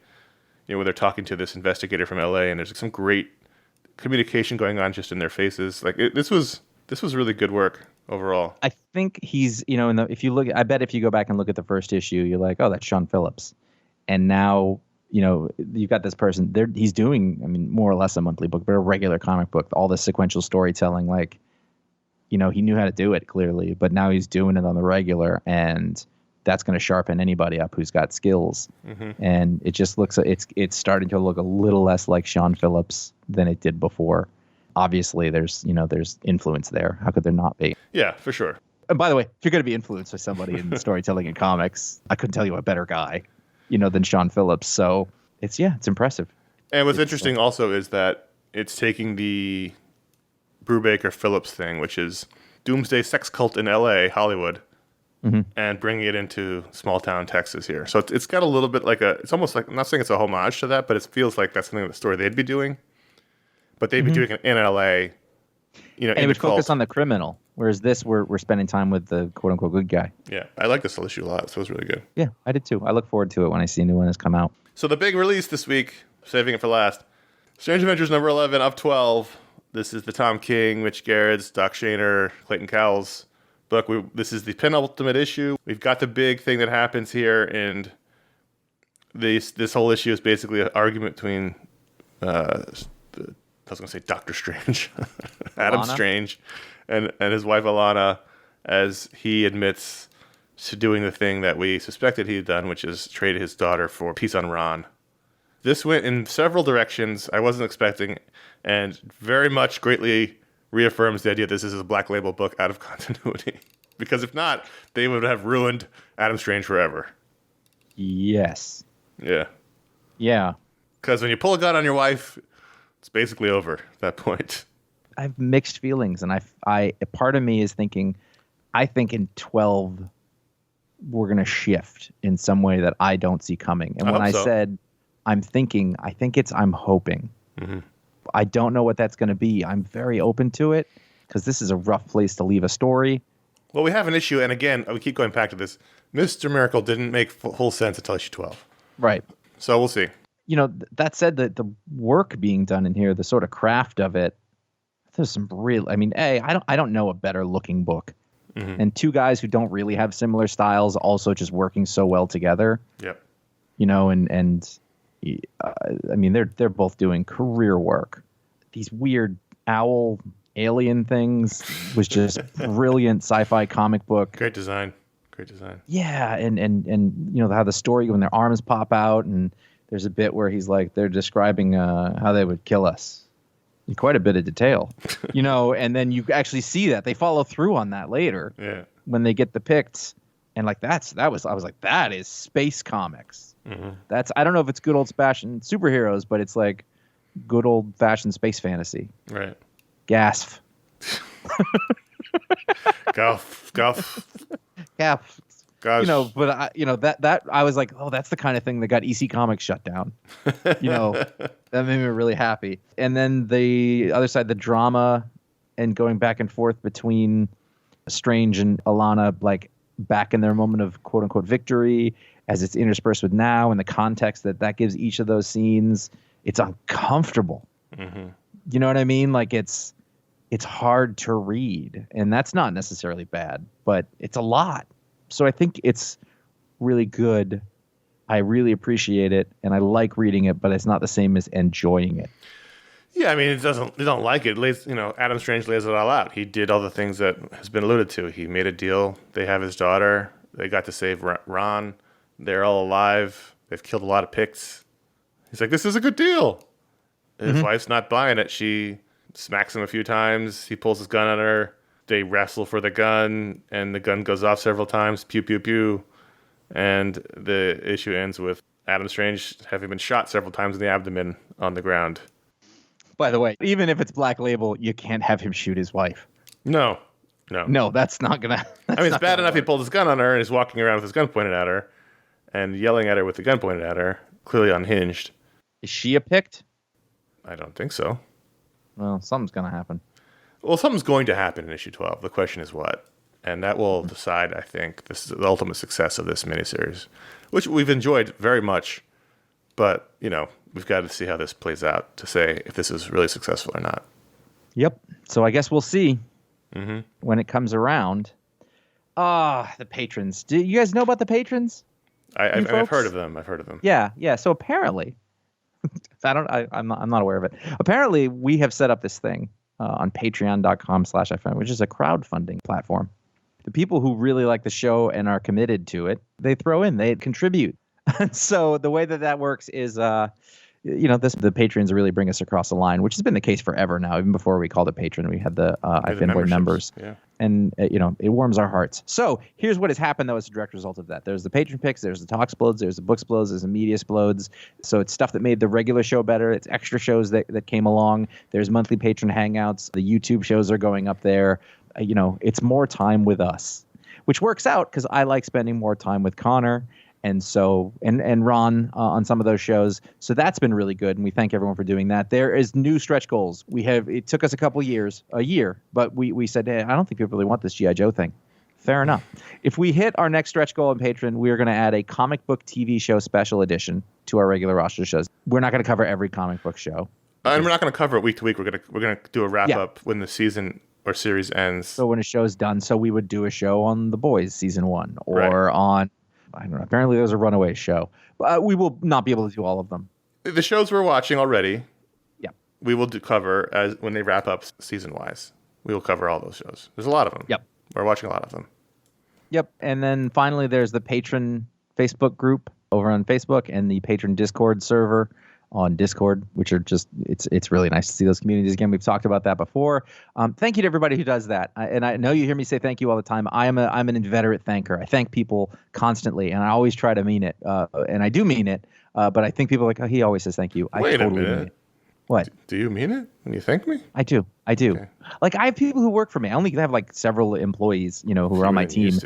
where they're talking to this investigator from LA, and there's some great communication going on just in their faces. Like this was really good work overall. I think he's, if you look, I bet if you go back and look at the first issue, you're like, oh, that's Sean Phillips. And now, you've got this person there. He's doing, more or less a monthly book, but a regular comic book, all the sequential storytelling, like, he knew how to do it clearly, but now he's doing it on the regular, and that's going to sharpen anybody up who's got skills. And it just looks, it's starting to look a little less like Sean Phillips than it did before. Obviously there's influence there. How could there not be? Yeah, for sure. And by the way, if you're going to be influenced by somebody in storytelling and comics, I couldn't tell you a better guy, than Sean Phillips. So it's impressive. And what's interesting also is that it's taking the Brubaker Phillips thing, which is doomsday sex cult in LA, Hollywood, and bringing it into small town Texas here. So it's got a little bit like it's almost like, I'm not saying it's a homage to that, but it feels like that's something of the story they'd be doing. But they'd be doing it in LA, and it would focus on the criminal. Whereas this, we're spending time with the quote unquote good guy. Yeah, I like this whole issue a lot. So it was really good. Yeah, I did too. I look forward to it when I see a new one has come out. So the big release this week, saving it for last, Strange Adventures number 11 up 12. This is the Tom King, Mitch Gerrard's, Doc Shaner, Clayton Cowles book. This is the penultimate issue. We've got the big thing that happens here, and this whole issue is basically an argument between I was going to say Doctor Strange, Adam Strange, and his wife Alana, as he admits to doing the thing that we suspected he had done, which is trade his daughter for peace on Ron. This went in several directions I wasn't expecting, and very much greatly reaffirms the idea that this is a Black Label book out of continuity. Because if not, they would have ruined Adam Strange forever. Yes. Yeah. Yeah. Because when you pull a gun on your wife, it's basically over at that point. I have mixed feelings, and I part of me is thinking, I think in 12 we're going to shift in some way that I don't see coming. And when I said I'm thinking, I think it's I'm hoping. Mm-hmm. I don't know what that's going to be. I'm very open to it because this is a rough place to leave a story. Well, we have an issue, and again, we keep going back to this. Mr. Miracle didn't make full sense until issue 12. Right. So we'll see. You know, that said, the work being done in here, the sort of craft of it, there's some real. I mean, I don't know a better looking book, and two guys who don't really have similar styles also just working so well together. Yep. You know, and I mean, they're both doing career work. These weird owl alien things was just brilliant sci-fi comic book. Great design. Yeah, and you know how the story when their arms pop out, and there's a bit where he's like they're describing how they would kill us. In quite a bit of detail, you know, and then you actually see that they follow through on that later. Yeah. When they get the pics, and like I was like, that is space comics. Mm-hmm. I don't know if it's good old fashioned superheroes, but it's like good old fashioned space fantasy. Right. Gasp. Guff. Gasp. Gosh. You know, but that I was like, oh, that's the kind of thing that got EC Comics shut down. You know, that made me really happy. And then the other side, the drama and going back and forth between Strange and Alana, like back in their moment of quote unquote victory, as it's interspersed with now and the context that gives each of those scenes. It's uncomfortable. Mm-hmm. You know what I mean? Like it's hard to read, and that's not necessarily bad, but it's a lot. So I think it's really good. I really appreciate it, and I like reading it, but it's not the same as enjoying it. Yeah, I mean, you don't like it. Adam Strange lays it all out. He did all the things that has been alluded to. He made a deal. They have his daughter. They got to save Ron. They're all alive. They've killed a lot of Picts. He's like, this is a good deal. His wife's not buying it. She smacks him a few times. He pulls his gun on her. They wrestle for the gun, and the gun goes off several times. Pew, pew, pew. And the issue ends with Adam Strange having been shot several times in the abdomen on the ground. By the way, even if it's Black Label, you can't have him shoot his wife. No, that's not going to... I mean, it's bad enough he pulled his gun on her and he's walking around with his gun pointed at her and yelling at her with the gun pointed at her, clearly unhinged. Is she a Pict? I don't think so. Well, something's going to happen. Well, something's going to happen in issue 12. The question is what? And that will decide, I think, this is the ultimate success of this miniseries, which we've enjoyed very much. But, you know, we've got to see how this plays out to say if this is really successful or not. Yep. So I guess we'll see when it comes around. The patrons. Do you guys know about the patrons? I've heard of them. Yeah. So apparently, I'm not aware of it. Apparently, we have set up this thing on patreon.com/iFanboy, which is a crowdfunding platform. The people who really like the show and are committed to it, they contribute. So the way that works is, the patrons really bring us across the line, which has been the case forever now. Even before we called it Patron, we had the iFanboy members. Yeah. And, it warms our hearts. So here's what has happened, though, as a direct result of that. There's the Patron Picks, there's the Talk Explodes, there's the Book Explodes, there's the Media Explodes. So it's stuff that made the regular show better. It's extra shows that came along. There's monthly patron hangouts. The YouTube shows are going up there. It's more time with us, which works out because I like spending more time with Connor. And so, and Ron on some of those shows. So that's been really good. And we thank everyone for doing that. There is new stretch goals. It took us a year, but we said, hey, I don't think people really want this G.I. Joe thing. Fair enough. If we hit our next stretch goal on Patreon, we are going to add a comic book TV show special edition to our regular roster shows. We're not going to cover every comic book show. And we're not going to cover it week to week. We're going to do a wrap up when the season or series ends. So when a show's done, so we would do a show on The Boys season 1 or on, I don't know, apparently there's a Runaway show. We will not be able to do all of them. The shows we're watching already, yeah, we will cover as when they wrap up season-wise. We will cover all those shows. There's a lot of them. Yep. We're watching a lot of them. Yep. And then finally, there's the Patron Facebook group over on Facebook and the Patron Discord server on Discord, which are just, it's really nice to see those communities again. We've talked about that before. Thank you to everybody who does that. And I know you hear me say thank you all the time. I'm an inveterate thanker. I thank people constantly, and I always try to mean it. And I do mean it. But I think people are like, oh, he always says thank you. Wait a minute. What? Do you mean it when you thank me? I do. Okay. Like I have people who work for me. I only have like several employees, who are on my team,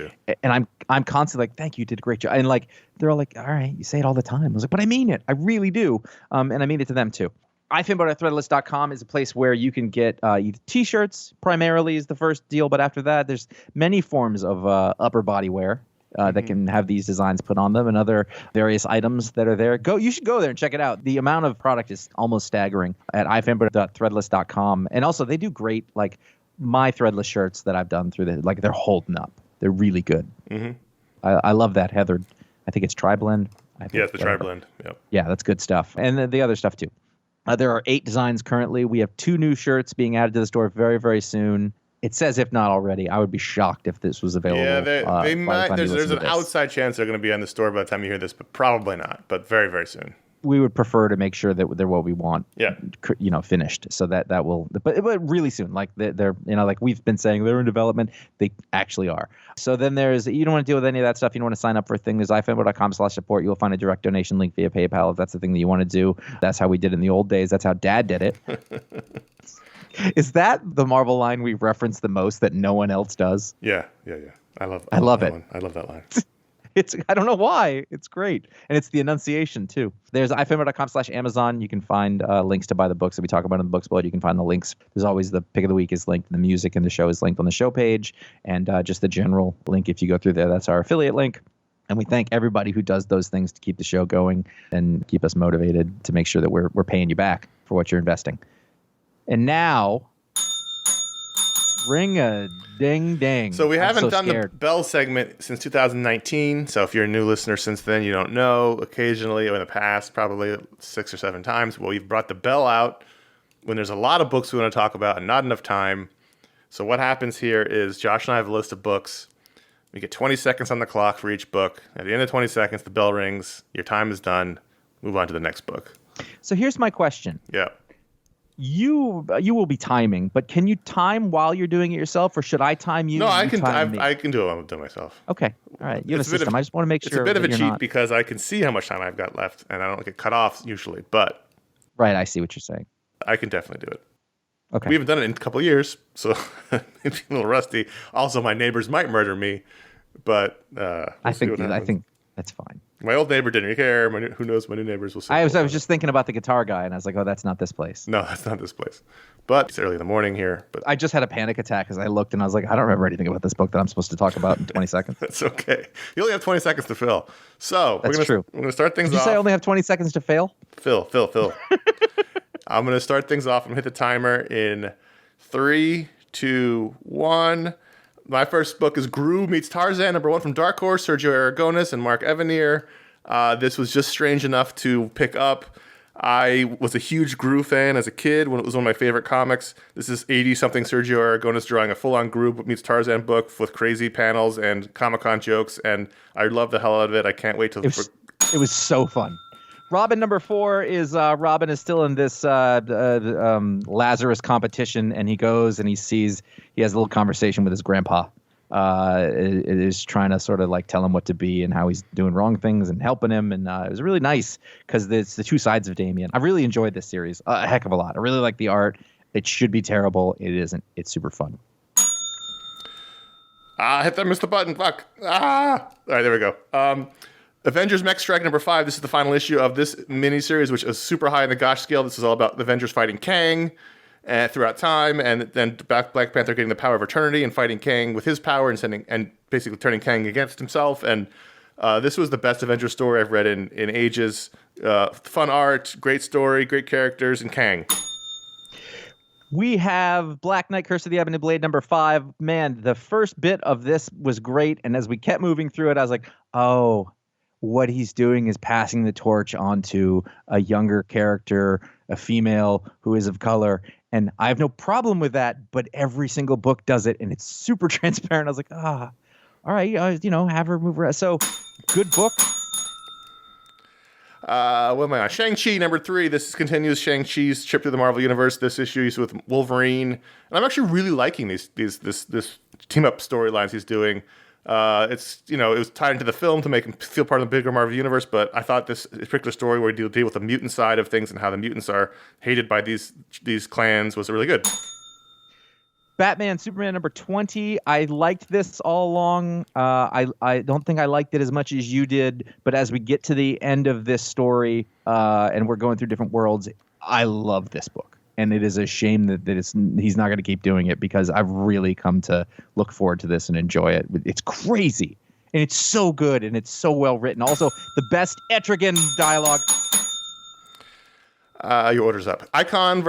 and I'm constantly like, "Thank you, you did a great job." And like they're all like, "All right, you say it all the time." I was like, "But I mean it. I really do." And I mean it to them too. iFanboy.threadless.com is a place where you can get either T-shirts primarily is the first deal, but after that, there's many forms of upper body wear. That can have these designs put on them and other various items that are there. You should go there and check it out. The amount of product is almost staggering at ifanboy.threadless.com. And also they do great, like my threadless shirts that I've done through they're holding up. They're really good. Mm-hmm. I love that heathered. I think it's tri-blend. Yeah, it's the tri-blend. Yep. Yeah, that's good stuff. And the other stuff too. There are 8 designs currently. We have 2 new shirts being added to the store very, very soon. It says if not already. I would be shocked if this was available. Yeah, they might. There's an outside chance they're going to be on the store by the time you hear this, but probably not. But very, very soon. We would prefer to make sure that they're what we want. Yeah. Finished. So that will, but really soon. Like they're like we've been saying, they're in development. They actually are. So then you don't want to deal with any of that stuff. You don't want to sign up for a thing. There's ifanboy.com/support. You'll find a direct donation link via PayPal if that's the thing that you want to do. That's how we did it in the old days. That's how Dad did it. Is that the Marvel line we reference the most that no one else does? Yeah. I love it. One. I love that line. I don't know why. It's great. And it's the enunciation, too. There's ifanboy.com/Amazon. You can find links to buy the books that we talk about in the books below. You can find the links. There's always the pick of the week is linked. The music in the show is linked on the show page. And just the general link, if you go through there, that's our affiliate link. And we thank everybody who does those things to keep the show going and keep us motivated to make sure that we're paying you back for what you're investing. And now, ring a ding ding. So we haven't done the Bell segment since 2019. So if you're a new listener since then, you don't know. Occasionally, or in the past, probably 6 or 7 times, we've brought the Bell out when there's a lot of books we want to talk about and not enough time. So what happens here is Josh and I have a list of books. We get 20 seconds on the clock for each book. At the end of 20 seconds, the bell rings. Your time is done. Move on to the next book. So here's my question. Yeah. You will be timing, but can you time while you're doing it yourself, or should I time you? No, I can. I can do it myself. Okay, all right. You have a system. I just want to make sure. It's a bit of a cheat because I can see how much time I've got left, and I don't get cut off usually. But right, I see what you're saying. I can definitely do it. Okay. We haven't done it in a couple of years, so it's a little rusty. Also, my neighbors might murder me, but I think that's fine. My old neighbor didn't care. Who knows? My new neighbors will see. I was just thinking about the guitar guy, and I was like, oh, that's not this place. No, that's not this place. But it's early in the morning here. But I just had a panic attack as I looked, and I was like, I don't remember anything about this book that I'm supposed to talk about in 20 seconds. That's okay. You only have 20 seconds to fill. So that's true. We're going to start things off. Did you say I only have 20 seconds to fail? Fill. I'm going to start things off. I'm going to hit the timer in 3, 2, 1. My first book is Groo Meets Tarzan, #1 from Dark Horse, Sergio Aragonés and Mark Evanier. This was just strange enough to pick up. I was a huge Groo fan as a kid when it was one of my favorite comics. This is 80-something Sergio Aragonés drawing a full-on Groo Meets Tarzan book with crazy panels and Comic-Con jokes, and I love the hell out of it. I can't wait till... It was so fun. Robin #4 is Robin is still in this Lazarus competition, and he goes and he has a little conversation with his grandpa. It is trying to sort of like tell him what to be and how he's doing wrong things and helping him. And it was really nice because it's the two sides of Damien. I really enjoyed this series a heck of a lot. I really like the art. It should be terrible. It isn't. It's super fun. Hit that, missed the button. Fuck. All right, there we go. Avengers Mech Strike #5. This is the final issue of this miniseries, which is super high in the Gosh scale. This is all about the Avengers fighting Kang throughout time, and then Black Panther getting the power of eternity and fighting Kang with his power and basically turning Kang against himself. And this was the best Avengers story I've read in ages. Fun art, great story, great characters, and Kang. We have Black Knight, Curse of the Ebony Blade #5. Man, the first bit of this was great, and as we kept moving through it, I was like, oh, what he's doing is passing the torch onto a younger character, a female who is of color. And I have no problem with that, but every single book does it, and it's super transparent. I was like, all right, have her move around. So, good book. What am I on? Shang-Chi #3. This continues Shang-Chi's trip through the Marvel Universe. This issue is with Wolverine. And I'm actually really liking this team-up storylines he's doing. It's, it was tied into the film to make him feel part of the bigger Marvel universe, but I thought this particular story where you deal with the mutant side of things and how the mutants are hated by these clans was really good. Batman Superman number 20. I liked this all along. I don't think I liked it as much as you did, but as we get to the end of this story and we're going through different worlds, I love this book. And it is a shame that he's not going to keep doing it, because I've really come to look forward to this and enjoy it. It's crazy. And it's so good, and it's so well written. Also, the best Etrigan dialogue. Your order's up. Icon and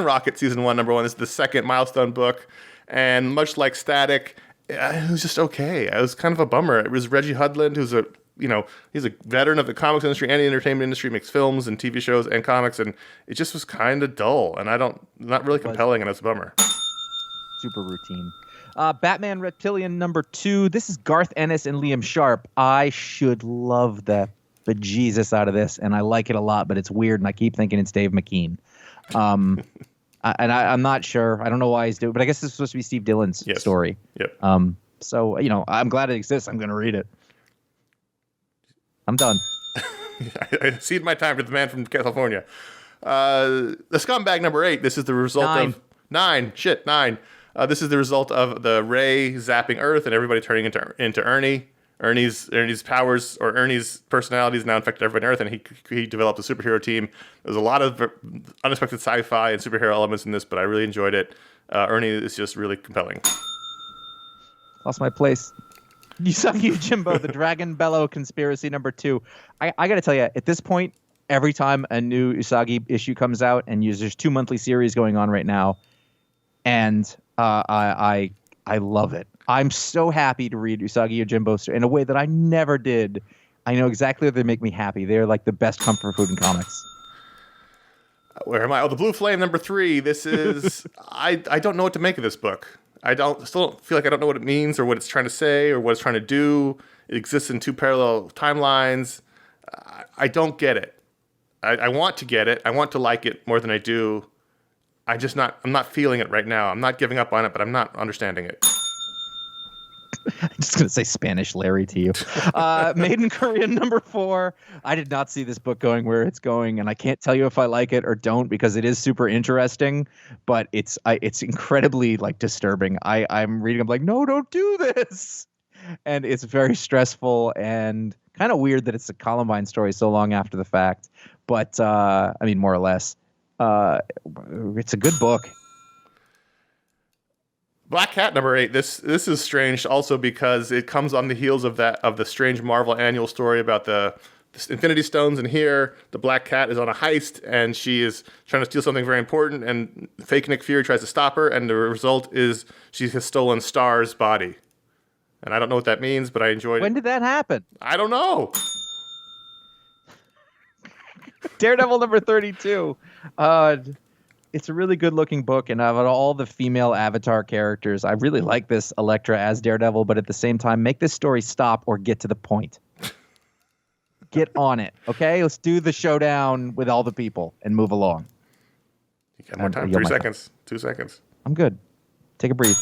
Rocket Season 1, number 1. This is the second milestone book. And much like Static, it was just okay. It was kind of a bummer. It was Reggie Hudlin, who's he's a veteran of the comics industry and the entertainment industry, makes films and TV shows and comics, and it just was kind of dull, and not really compelling, and it's a bummer. Super routine. Batman Reptillian number 2. This is Garth Ennis and Liam Sharp. I should love the bejesus out of this, and I like it a lot, but it's weird, and I keep thinking it's Dave McKean. And I'm not sure. I don't know why he's doing it, but I guess this is supposed to be Steve Dillon's story. Yep. So, I'm glad it exists. I'm going to read it. I'm done. I cede my time to the man from California. The Scumbag number 8. This is the result of 9. This is the result of the Ray zapping Earth and everybody turning into Ernie. Ernie's powers, or Ernie's personalities now infected everybody on Earth, and he developed a superhero team. There's a lot of unexpected sci-fi and superhero elements in this, but I really enjoyed it. Ernie is just really compelling. Lost my place. Usagi Yojimbo, the Dragon Bellow Conspiracy number 2. I got to tell you, at this point, every time a new Usagi issue comes out, and there's 2 monthly series going on right now, and I love it. I'm so happy to read Usagi Yojimbo in a way that I never did. I know exactly what they make me happy. They're like the best comfort food in comics. Where am I? Oh, the Blue Flame number 3. This is I don't know what to make of this book. Still don't feel like I don't know what it means or what it's trying to say or what it's trying to do. It exists in 2 parallel timelines. I don't get it. I want to get it. I want to like it more than I do. I'm not feeling it right now. I'm not giving up on it, but I'm not understanding it. I'm just going to say Spanish Larry to you. Maiden Korean number 4. I did not see this book going where it's going, and I can't tell you if I like it or don't, because it is super interesting, but it's incredibly disturbing. I'm reading, I'm like, no, don't do this. And it's very stressful and kind of weird that it's a Columbine story so long after the fact. But, more or less, it's a good book. Black Cat number 8. This is strange also because it comes on the heels of the strange Marvel annual story about the Infinity Stones, and here the Black Cat is on a heist and she is trying to steal something very important, and fake Nick Fury tries to stop her, and the result is she has stolen Star's body. And I don't know what that means, but I enjoyed it. When did that happen? I don't know. Daredevil number 32. It's a really good-looking book, and out of all the female Avatar characters, I really like this Elektra as Daredevil, but at the same time, make this story stop or get to the point. Get on it, okay? Let's do the showdown with all the people and move along. You got more time. 3 seconds. 2 seconds. I'm good. Take a breathe.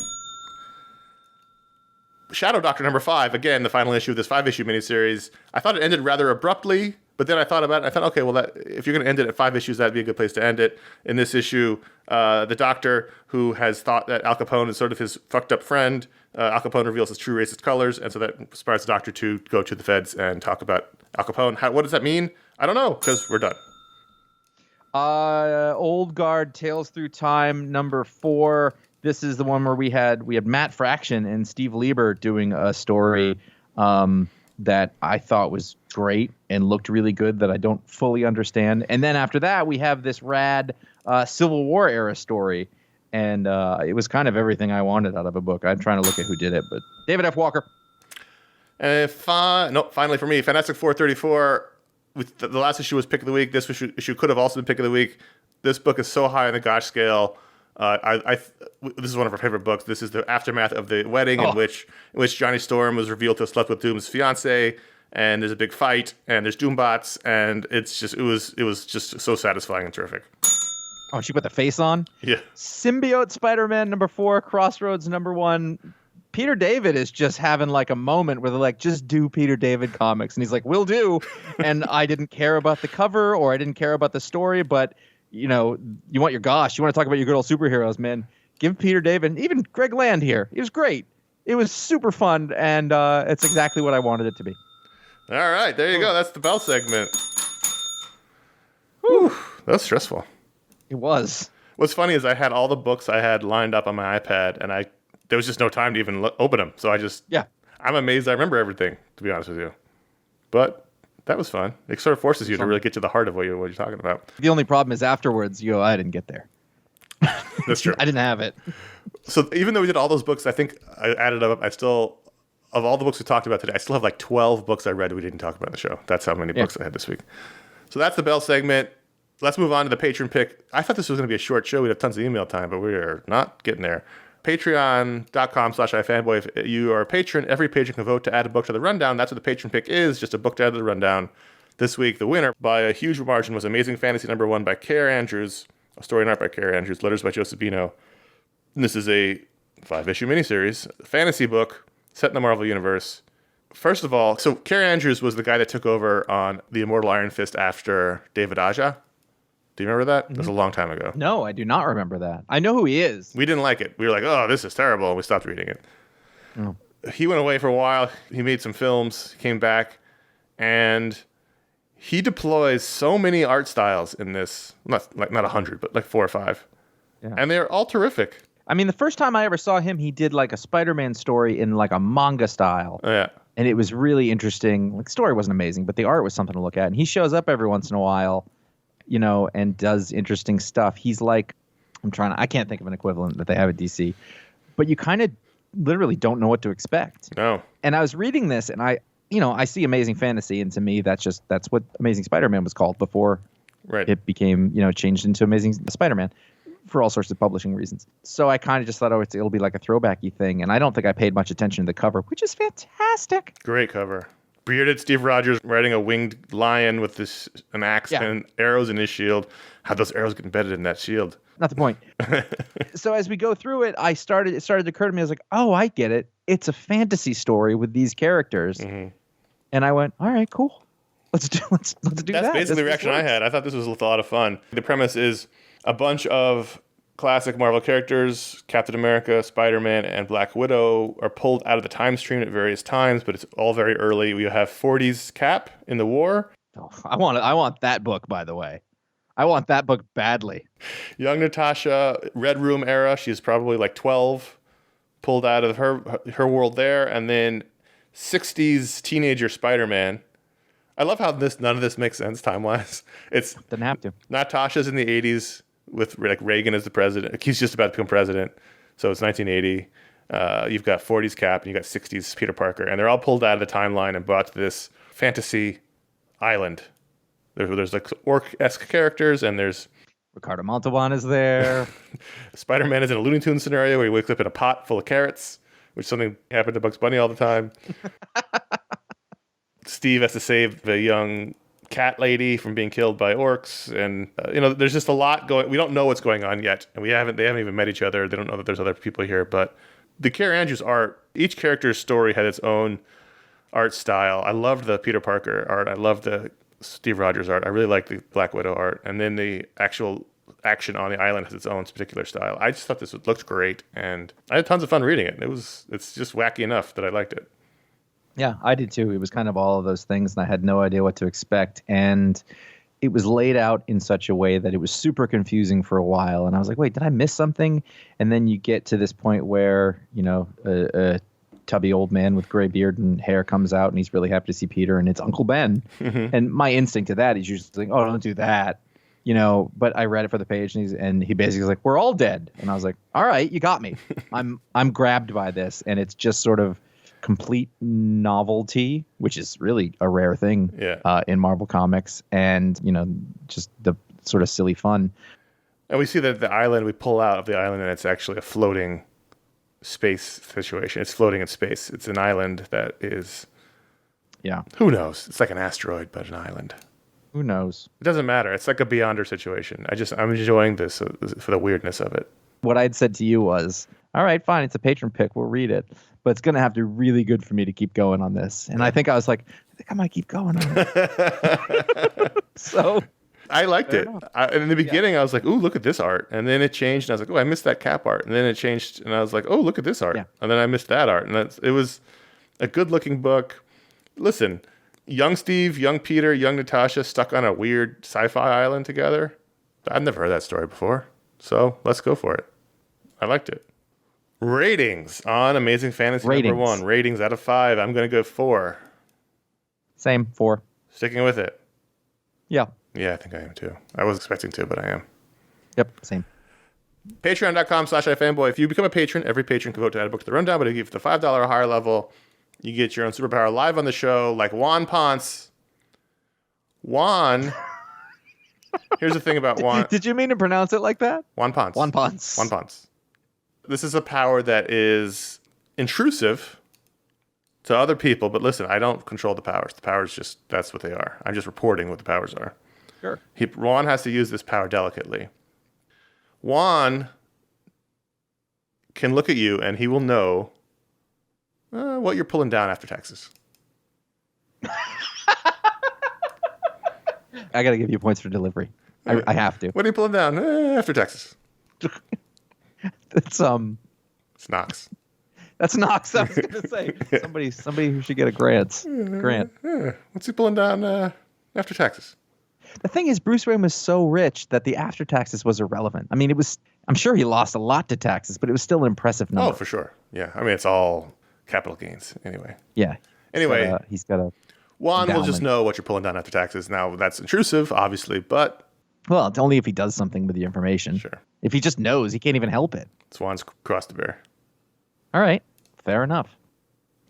Shadow Doctor number 5. Again, the final issue of this 5-issue miniseries. I thought it ended rather abruptly, but then I thought about it. I thought, okay, well, if you're going to end it at 5 issues, that'd be a good place to end it. In this issue, the Doctor, who has thought that Al Capone is sort of his fucked up friend, Al Capone reveals his true racist colors, and so that inspires the Doctor to go to the feds and talk about Al Capone. What does that mean? I don't know, because we're done. Old Guard Tales Through Time number 4. This is the one where we had Matt Fraction and Steve Lieber doing a story that I thought was great and looked really good that I don't fully understand. And then after that, we have this rad Civil War era story. And it was kind of everything I wanted out of a book. I'm trying to look at who did it, but David F. Walker. Finally for me, Fantastic 434. With the last issue was Pick of the Week. This issue could have also been Pick of the Week. This book is so high on the gosh scale. This is one of our favorite books. This is the aftermath of the wedding in which Johnny Storm was revealed to have slept with Doom's fiance, and there's a big fight, and there's Doombots, and it was just so satisfying and terrific. Oh, she put the face on? Yeah. Symbiote Spider-Man number 4, Crossroads number 1. Peter David is just having like a moment where they're like, just do Peter David comics. And he's like, will do. And I didn't care about the cover or I didn't care about the story, but you want your gosh, you want to talk about your good old superheroes, man. Give Peter David, even Greg Land here. It was great. It was super fun. And it's exactly what I wanted it to be. All right, there you go. That's the Bell segment. Whew, that was stressful. It was. What's funny is I had all the books I had lined up on my iPad, and there was just no time to even open them. So I'm amazed I remember everything, to be honest with you. But that was fun. It sort of forces you to really get to the heart of what you're talking about. The only problem is afterwards, I didn't get there. That's true. I didn't have it. So even though we did all those books, I think I added up. Of all the books we talked about today, I still have like 12 books I read we didn't talk about in the show. That's how many books I had this week. So that's the Bell segment. Let's move on to the Patron Pick. I thought this was going to be a short show. We'd have tons of email time, but we are not getting there. Patreon.com/iFanboy. If you are a patron, every patron can vote to add a book to the rundown. That's what the Patron Pick is, just a book to add to the rundown. This week, the winner by a huge margin was Amazing Fantasy #1 by Kara Andrews, a story and art by Kara Andrews, letters by Joseph Bino. And this is a 5-issue miniseries, a fantasy book set in the Marvel Universe. First of all, so Kara Andrews was the guy that took over on the Immortal Iron Fist after David Aja. Do you remember that? Mm-hmm. That was a long time ago. No, I do not remember that. I know who he is. We didn't like it. We were like, oh, this is terrible. And we stopped reading it. Oh. He went away for a while. He made some films, came back, and he deploys so many art styles in this. Not 100, but like 4 or 5. Yeah. And they're all terrific. I mean, the first time I ever saw him, he did like a Spider-Man story in like a manga style. Oh, yeah. And it was really interesting. Like, the story wasn't amazing, but the art was something to look at. And he shows up every once in a while, and does interesting stuff. He's like, I can't think of an equivalent that they have at DC, but you kind of literally don't know what to expect. No. And I was reading this and I see Amazing Fantasy, and to me, that's what Amazing Spider-Man was called before it became, changed into Amazing Spider-Man for all sorts of publishing reasons. So I kind of just thought, it'll be like a throwbacky thing. And I don't think I paid much attention to the cover, which is fantastic. Great cover. Bearded Steve Rogers riding a winged lion with an axe and arrows in his shield. How'd those arrows get embedded in that shield? Not the point. So as we go through it, it started to occur to me, I was like, oh, I get it. It's a fantasy story with these characters. Mm-hmm. And I went, all right, cool. Let's do that. That's basically the reaction I had. I thought this was a lot of fun. The premise is a bunch of classic Marvel characters, Captain America, Spider-Man, and Black Widow, are pulled out of the time stream at various times, but it's all very early. We have 40s Cap in the war. Oh, I want that book, by the way. I want that book badly. Young Natasha, Red Room era. She's probably like 12, pulled out of her world there. And then 60s teenager Spider-Man. I love how none of this makes sense time-wise. Doesn't have to. Natasha's in the 80s with like Reagan as the president. He's just about to become president. So it's 1980. You've got 40s Cap and you've got 60s Peter Parker. And they're all pulled out of the timeline and brought to this fantasy island. There's like orc-esque characters, and there's Ricardo Montalban is there. Spider-Man is in a Looney Tunes scenario where he wakes up in a pot full of carrots, which is something happened to Bugs Bunny all the time. Steve has to save the young cat lady from being killed by orcs, and there's just a lot going. We don't know what's going on yet, and they haven't even met each other. They don't know that there's other people here, but the Kara Andrews art, each character's story had its own art style. I loved the Peter Parker art. I loved the Steve Rogers art. I really like the Black Widow art, and then the actual action on the island has its own particular style. I just thought this looked great, and I had tons of fun reading it. It's just wacky enough that I liked it. Yeah, I did too. It was kind of all of those things, and I had no idea what to expect, and it was laid out in such a way that it was super confusing for a while, and I was like, wait, did I miss something? And then you get to this point where a tubby old man with gray beard and hair comes out, and he's really happy to see Peter, and it's Uncle Ben. Mm-hmm. And my instinct to that is usually like, oh, don't do that, but I read it for the page, and he basically was like, we're all dead. And I was like, all right, you got me. I'm grabbed by this, and it's just sort of complete novelty, which is really a rare thing in Marvel Comics, and just the sort of silly fun. And we see that the island, we pull out of the island, and it's actually a floating space situation. It's floating in space. It's an island that is, who knows? It's like an asteroid, but an island. Who knows? It doesn't matter. It's like a Beyonder situation. I'm enjoying this for the weirdness of it. What I'd said to you was, all right, fine. It's a patron pick. We'll read it. But it's going to have to be really good for me to keep going on this. And I think I was like, I think I might keep going on it. So I liked it. In the beginning, I was like, ooh, look at this art. And then it changed. And I was like, oh, I missed that cap art. And then it changed. And I was like, oh, look at this art. Yeah. And then I missed that art. And it was a good-looking book. Listen, young Steve, young Peter, young Natasha stuck on a weird sci-fi island together. I've never heard that story before. So let's go for it. I liked it. Ratings on Amazing Fantasy number 1. Ratings out of 5. I'm going to go 4. Same, 4. Sticking with it. Yeah. Yeah, I think I am too. I was expecting to, but I am. Yep, same. Patreon.com/iFanboy. If you become a patron, every patron can vote to add a book to the rundown, but if you get the $5 or higher level, you get your own superpower live on the show, like Juan Ponce. Juan... Here's the thing about Juan. Did you mean to pronounce it like that? Juan Ponce. Juan Ponce. Juan Ponce. This is a power that is intrusive to other people, but listen, I don't control the powers. The powers just, that's what they are. I'm just reporting what the powers are. Sure. Juan has to use this power delicately. Juan can look at you and he will know what you're pulling down after taxes. I got to give you points for delivery. I have to. What are you pulling down after taxes? It's Knox. That's Knox. I was going to say somebody who should get a grant. What's he pulling down after taxes? The thing is, Bruce Wayne was so rich that the after taxes was irrelevant. I mean, I'm sure he lost a lot to taxes, but it was still an impressive number. Oh, for sure. Yeah. I mean, it's all capital gains anyway. Yeah. Anyway, he's got a Juan will just know what you're pulling down after taxes. Now, that's intrusive, obviously, but... Well, it's only if he does something with the information. Sure. If he just knows, he can't even help it. It's Juan's cross to bear. All right. Fair enough.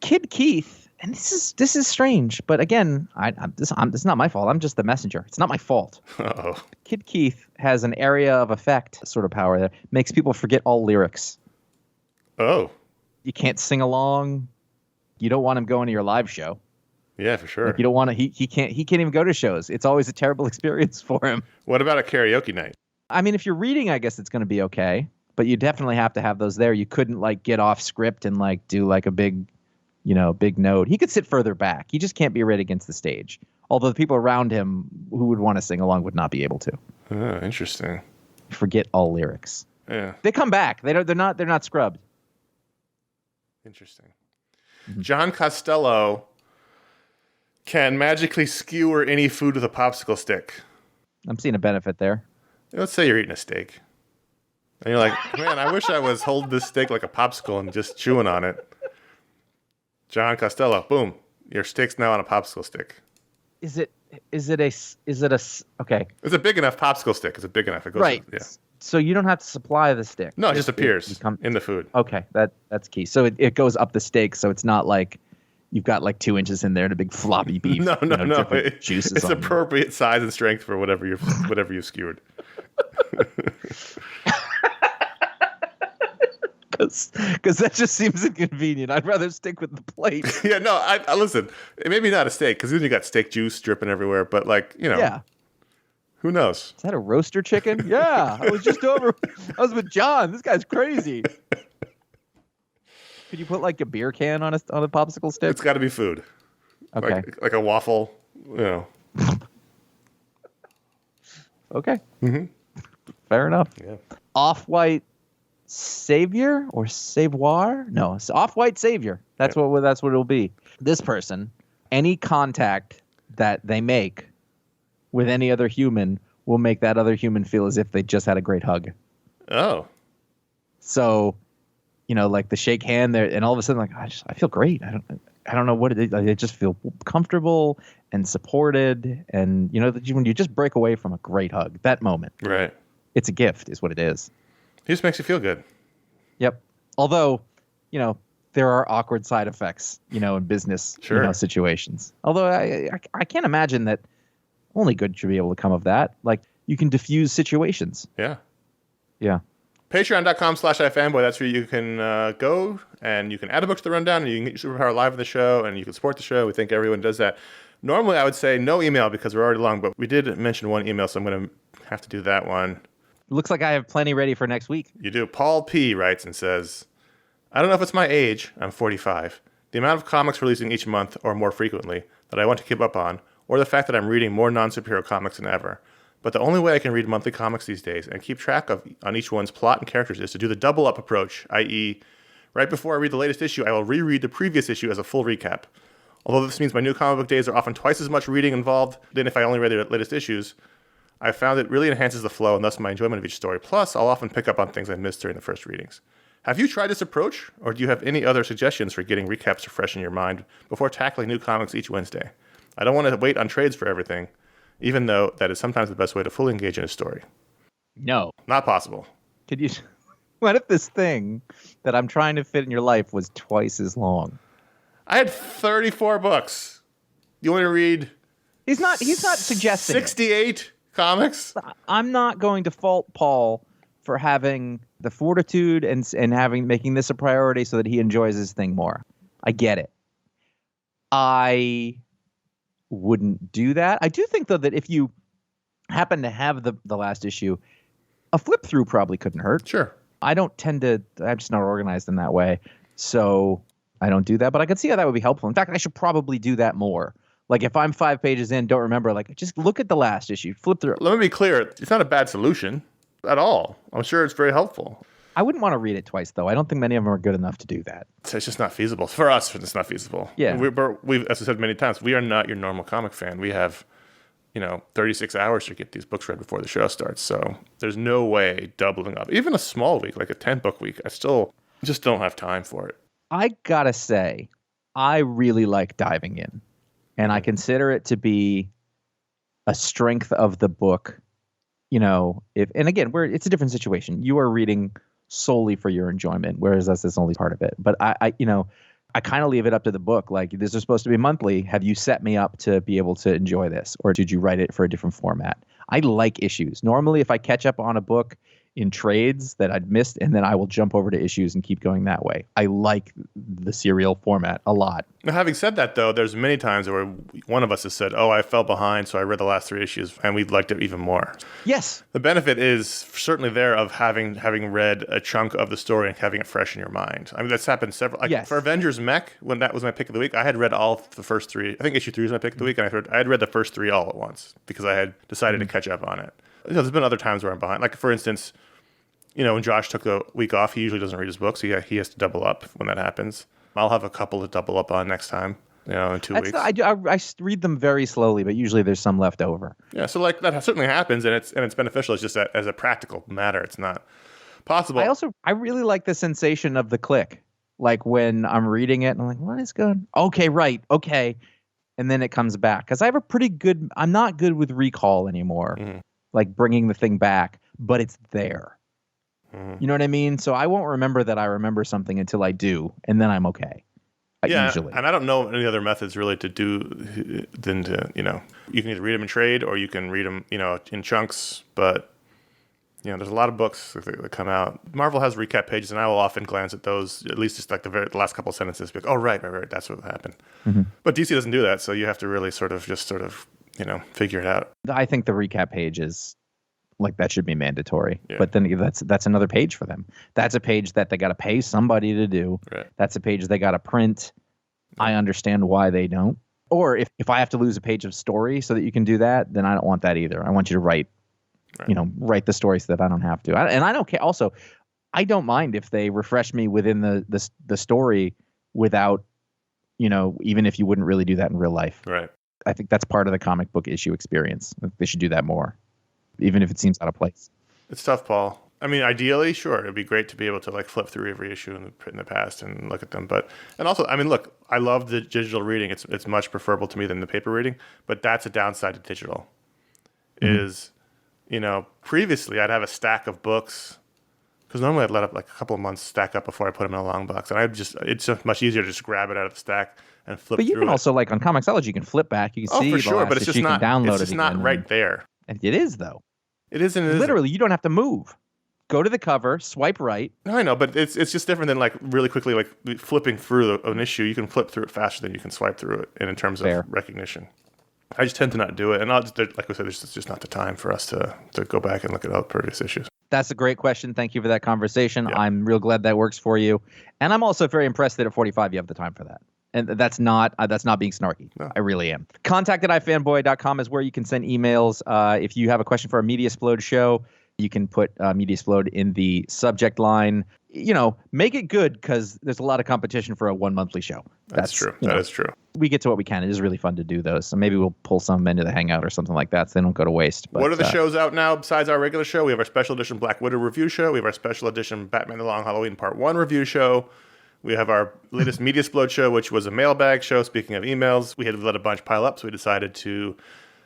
Kid Keith, and this is strange, but again, this is not my fault. I'm just the messenger. It's not my fault. Uh-oh. Kid Keith has an area of effect sort of power that makes people forget all lyrics. Oh. You can't sing along. You don't want him going to your live show. Yeah, for sure. Like you don't want to. He can't even go to shows. It's always a terrible experience for him. What about a karaoke night? I mean, if you're reading, I guess it's going to be okay. But you definitely have to have those there. You couldn't like get off script and like do like a big note. He could sit further back. He just can't be right against the stage. Although the people around him who would want to sing along would not be able to. Oh, interesting. Forget all lyrics. Yeah. They come back. They're not scrubbed. Interesting. Mm-hmm. John Costello can magically skewer any food with a popsicle stick. I'm seeing a benefit there. Let's say you're eating a steak. And you're like, man, I wish I was holding this steak like a popsicle and just chewing on it. John Costello, boom. Your steak's now on a popsicle stick. Is it okay? It's a big enough popsicle stick. It's a big enough. It goes right. Yeah. So you don't have to supply the stick. No, it just appears in the food. Okay, that's key. So it goes up the steak, so it's not like you've got like 2 inches in there and a big floppy beef. No. Juices. It's appropriate size and strength for whatever you've skewered. Because that just seems inconvenient. I'd rather stick with the plate. Yeah, no. I listen. Maybe not a steak because then you got steak juice dripping everywhere. But yeah. Who knows? Is that a roaster chicken? Yeah, I was with John. This guy's crazy. Could you put like a beer can on a popsicle stick? It's got to be food. Okay. Like a waffle, Okay. Mm-hmm. Fair enough. Yeah. Off-white savior or savoir? No, it's off-white savior. That's what it'll be. This person, any contact that they make with any other human will make that other human feel as if they just had a great hug. Oh. So, like the shake hand there, and all of a sudden, like I feel great. I don't know what it is. I just feel comfortable and supported, and when you just break away from a great hug, that moment, right? It's a gift, is what it is. It just makes you feel good. Yep. Although, there are awkward side effects, in business situations. Although I can't imagine that only good should be able to come of that. Like you can diffuse situations. Yeah. Yeah. Patreon.com/iFanboy. That's where you can go and you can add a book to the rundown and you can get your superpower live in the show and you can support the show. We think everyone does that. Normally, I would say no email because we're already long, but we did mention one email, so I'm going to have to do that one. Looks like I have plenty ready for next week. You do. Paul P. writes and says, I don't know if it's my age, I'm 45, the amount of comics releasing each month or more frequently that I want to keep up on, or the fact that I'm reading more non-superhero comics than ever. But the only way I can read monthly comics these days and keep track of on each one's plot and characters is to do the double up approach, i.e., right before I read the latest issue, I will reread the previous issue as a full recap. Although this means my new comic book days are often twice as much reading involved than if I only read the latest issues, I found it really enhances the flow and thus my enjoyment of each story. Plus, I'll often pick up on things I missed during the first readings. Have you tried this approach, or do you have any other suggestions for getting recaps to fresh in your mind before tackling new comics each Wednesday? I don't want to wait on trades for everything, even though that is sometimes the best way to fully engage in a story. No. Not possible. Could you? What if this thing that I'm trying to fit in your life was twice as long? I had 34 books. You want to read? He's not suggesting 68 comics? I'm not going to fault Paul for having the fortitude and making this a priority so that he enjoys his thing more. I get it. I wouldn't do that. I do think, though, that if you happen to have the last issue, a flip through probably couldn't hurt. Sure. I'm just not organized in that way. So I don't do that, but I could see how that would be helpful. In fact, I should probably do that more. Like if I'm 5 pages in, don't remember, like just look at the last issue, flip through. Let me be clear. It's not a bad solution at all. I'm sure it's very helpful. I wouldn't want to read it twice, though. I don't think many of them are good enough to do that. It's just not feasible. For us, it's not feasible. Yeah. We've, as I said many times, we are not your normal comic fan. We have, 36 hours to get these books read before the show starts. So there's no way doubling up. Even a small week, like a 10-book week, I still just don't have time for it. I gotta say, I really like diving in. And I consider it to be a strength of the book. And again, it's a different situation. You are reading solely for your enjoyment, whereas that's only part of it. But I kind of leave it up to the book. Like, this is supposed to be monthly. Have you set me up to be able to enjoy this? Or did you write it for a different format? I like issues. Normally, if I catch up on a book in trades that I'd missed, and then I will jump over to issues and keep going that way. I like the serial format a lot. Now, having said that, though, there's many times where one of us has said, I fell behind, so I read the last 3 issues, and we liked it even more. Yes. The benefit is certainly there of having read a chunk of the story and having it fresh in your mind. I mean, that's happened several... Yes. For Avengers Mech, when that was my pick of the week, I had read all the first 3. I think issue 3 was my pick of the week, and I had read the first 3 all at once because I had decided to catch up on it. There's been other times where I'm behind. Like, for instance... when Josh took the week off, he usually doesn't read his books. So he has to double up when that happens. I'll have a couple to double up on next time, in 2 weeks. I read them very slowly, but usually there's some left over. Yeah, so like that certainly happens, and it's beneficial. It's just that as a practical matter, it's not possible. I really like the sensation of the click. Like when I'm reading it, and I'm like, what is going? Okay, right, okay, and then it comes back because I have I'm not good with recall anymore, like bringing the thing back, but it's there. You know what I mean? So I won't remember that I remember something until I do, and then I'm okay. Usually. And I don't know any other methods really to do than to, you can either read them in trade or you can read them, in chunks. But, there's a lot of books that come out. Marvel has recap pages, and I will often glance at those, at least just like the last couple of sentences. Be like, oh, right, that's what happened. Mm-hmm. But DC doesn't do that, so you have to really sort of figure it out. I think the recap page is... like that should be mandatory, yeah. But then that's another page for them. That's a page that they got to pay somebody to do. Right. That's a page they got to print. I understand why they don't. Or if I have to lose a page of story so that you can do that, then I don't want that either. I want you to write the story so that I don't have to. And I don't care. Also, I don't mind if they refresh me within the story without, even if you wouldn't really do that in real life. Right. I think that's part of the comic book issue experience. They should do that more, even if it seems out of place. It's tough, Paul. I mean, ideally, sure, it'd be great to be able to like flip through every issue in the past and look at them. And also, I mean, look, I love the digital reading. It's much preferable to me than the paper reading. But that's a downside to digital. Is, previously I'd have a stack of books because normally I'd let up like a couple of months stack up before I put them in a long box, and it's just much easier to just grab it out of the stack and flip. But you through can it. also like on Comicsology, you can flip back. You can see for sure, but it's just not. Download it's just not right there. And it is though. It isn't. It Literally, isn't. you don't have to move. Go to the cover, swipe right. No, I know, but it's just different than like really quickly like flipping through an issue. You can flip through it faster than you can swipe through it, in terms of recognition. I just tend to not do it. And like I said, there's just not the time for us to go back and look at all the previous issues. That's a great question. Thank you for that conversation. Yeah. I'm real glad that works for you. And I'm also very impressed that at 45 you have the time for that. And that's not being snarky. No. I really am. Contact@ifanboy.com is where you can send emails. If you have a question for a Media Explode show, you can put Media Explode in the subject line. Make it good because there's a lot of competition for a one monthly show. That's true. That is true. We get to what we can. It is really fun to do those. So maybe we'll pull some into the Hangout or something like that so they don't go to waste. But, what are the shows out now besides our regular show? We have our special edition Black Widow review show. We have our special edition Batman the Long Halloween Part 1 review show. We have our latest Media Explode show, which was a mailbag show. Speaking of emails, we had let a bunch pile up, so we decided to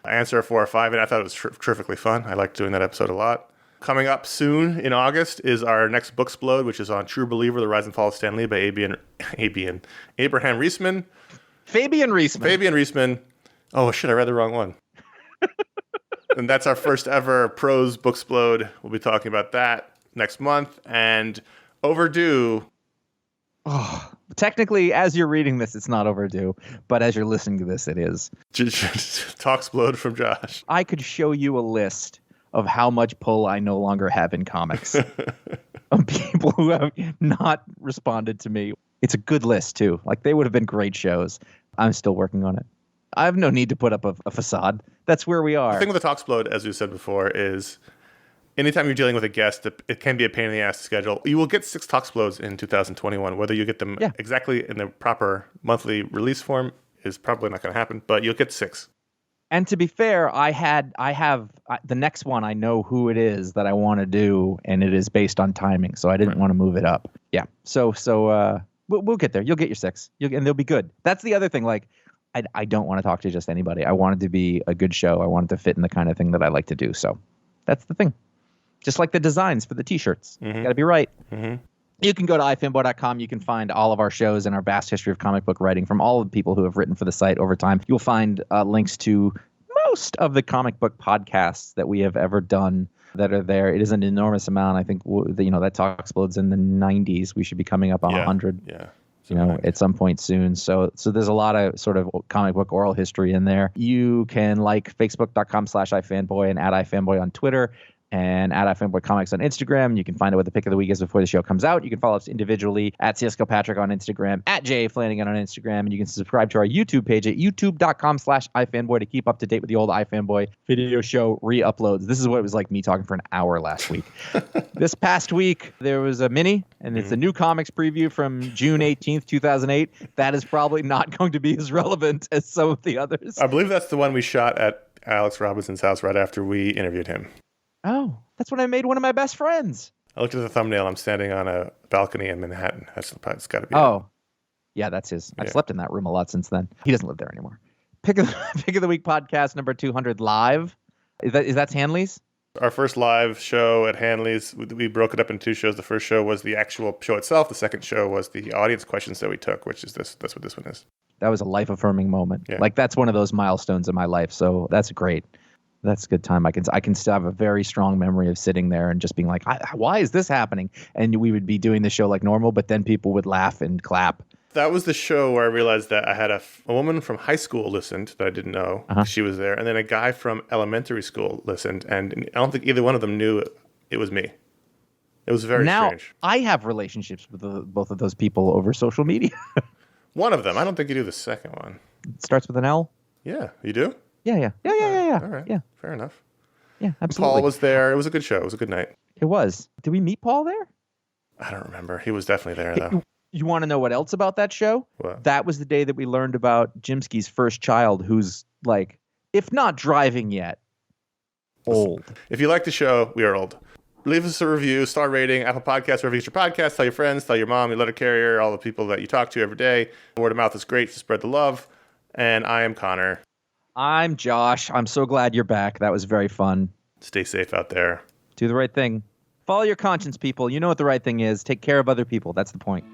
answer 4 or 5, and I thought it was terrifically fun. I liked doing that episode a lot. Coming up soon in August is our next book explode, which is on True Believer, The Rise and Fall of Stan Lee by Abraham Reisman. Fabian Reisman. Oh, shit, I read the wrong one. And that's our first ever prose book explode. We'll be talking about that next month. And Overdue. Oh, technically, as you're reading this, it's not overdue. But as you're listening to this, it is. Talk explode from Josh. I could show you a list of how much pull I no longer have in comics of people who have not responded to me. It's a good list, too. Like, they would have been great shows. I'm still working on it. I have no need to put up a facade. That's where we are. The thing with the Talk Explode, as we said before, is anytime you're dealing with a guest, it can be a pain in the ass to schedule. You will get 6 Talk Explodes in 2021. Whether you get them exactly in the proper monthly release form is probably not going to happen, but you'll get 6. And to be fair, I have the next one. I know who it is that I want to do, and it is based on timing. So I didn't want to move it up. Yeah. So we'll get there. You'll get your 6, and they'll be good. That's the other thing. Like, I don't want to talk to just anybody. I want it to be a good show. I want it to fit in the kind of thing that I like to do. So that's the thing. Just like the designs for the T-shirts, got to be right. Mm-hmm. You can go to ifanboy.com. You can find all of our shows and our vast history of comic book writing from all of the people who have written for the site over time. You'll find links to most of the comic book podcasts that we have ever done that are there. It is an enormous amount. I think that Talk Explodes in the 90s. We should be coming up on 100. Yeah. At some point soon. So there's a lot of sort of comic book oral history in there. You can like facebook.com/ifanboy and @ifanboy on Twitter. And @iFanboy Comics on Instagram. You can find out what the pick of the week is before the show comes out. You can follow us individually @CS Kilpatrick on Instagram, @J Flanagan on Instagram, and you can subscribe to our YouTube page at youtube.com/iFanboy to keep up to date with the old iFanboy video show re-uploads. This is what it was like me talking for an hour last week. This past week, there was a mini, and it's a new comics preview from June 18th, 2008. That is probably not going to be as relevant as some of the others. I believe that's the one we shot at Alex Robinson's house right after we interviewed him. Oh, that's when I made one of my best friends. I looked at the thumbnail. I'm standing on a balcony in Manhattan. That's got to be. Oh, yeah, that's his. I've slept in that room a lot since then. He doesn't live there anymore. Pick of the Week podcast number 200 live. Is that Hanley's? Our first live show at Hanley's. We broke it up into 2 shows. The first show was the actual show itself. The second show was the audience questions that we took, which is this. That's what this one is. That was a life-affirming moment. Yeah. Like, that's one of those milestones in my life. So that's great. That's a good time. I can still have a very strong memory of sitting there and just being like, why is this happening? And we would be doing the show like normal, but then people would laugh and clap. That was the show where I realized that I had a woman from high school listened that I didn't know. She was there. And then a guy from elementary school listened. And I don't think either one of them knew it was me. It was very strange. Now, I have relationships with both of those people over social media. One of them. I don't think you do the second one. It starts with an L? Yeah. You do? Yeah. All right. Yeah. Fair enough. Yeah, absolutely. Paul was there. It was a good show. It was a good night. It was. Did we meet Paul there? I don't remember. He was definitely there, though. You want to know what else about that show? What? That was the day that we learned about Jimsky's first child, who's like, if not driving yet, old. If you like the show, we are old. Leave us a review, star rating, Apple Podcasts, wherever you get your podcasts. Tell your friends, tell your mom, your letter carrier, all the people that you talk to every day. Word of mouth is great to spread the love. And I am Connor. I'm Josh. I'm so glad you're back. That was very fun. Stay safe out there. Do the right thing. Follow your conscience, people. You know what the right thing is. Take care of other people. That's the point.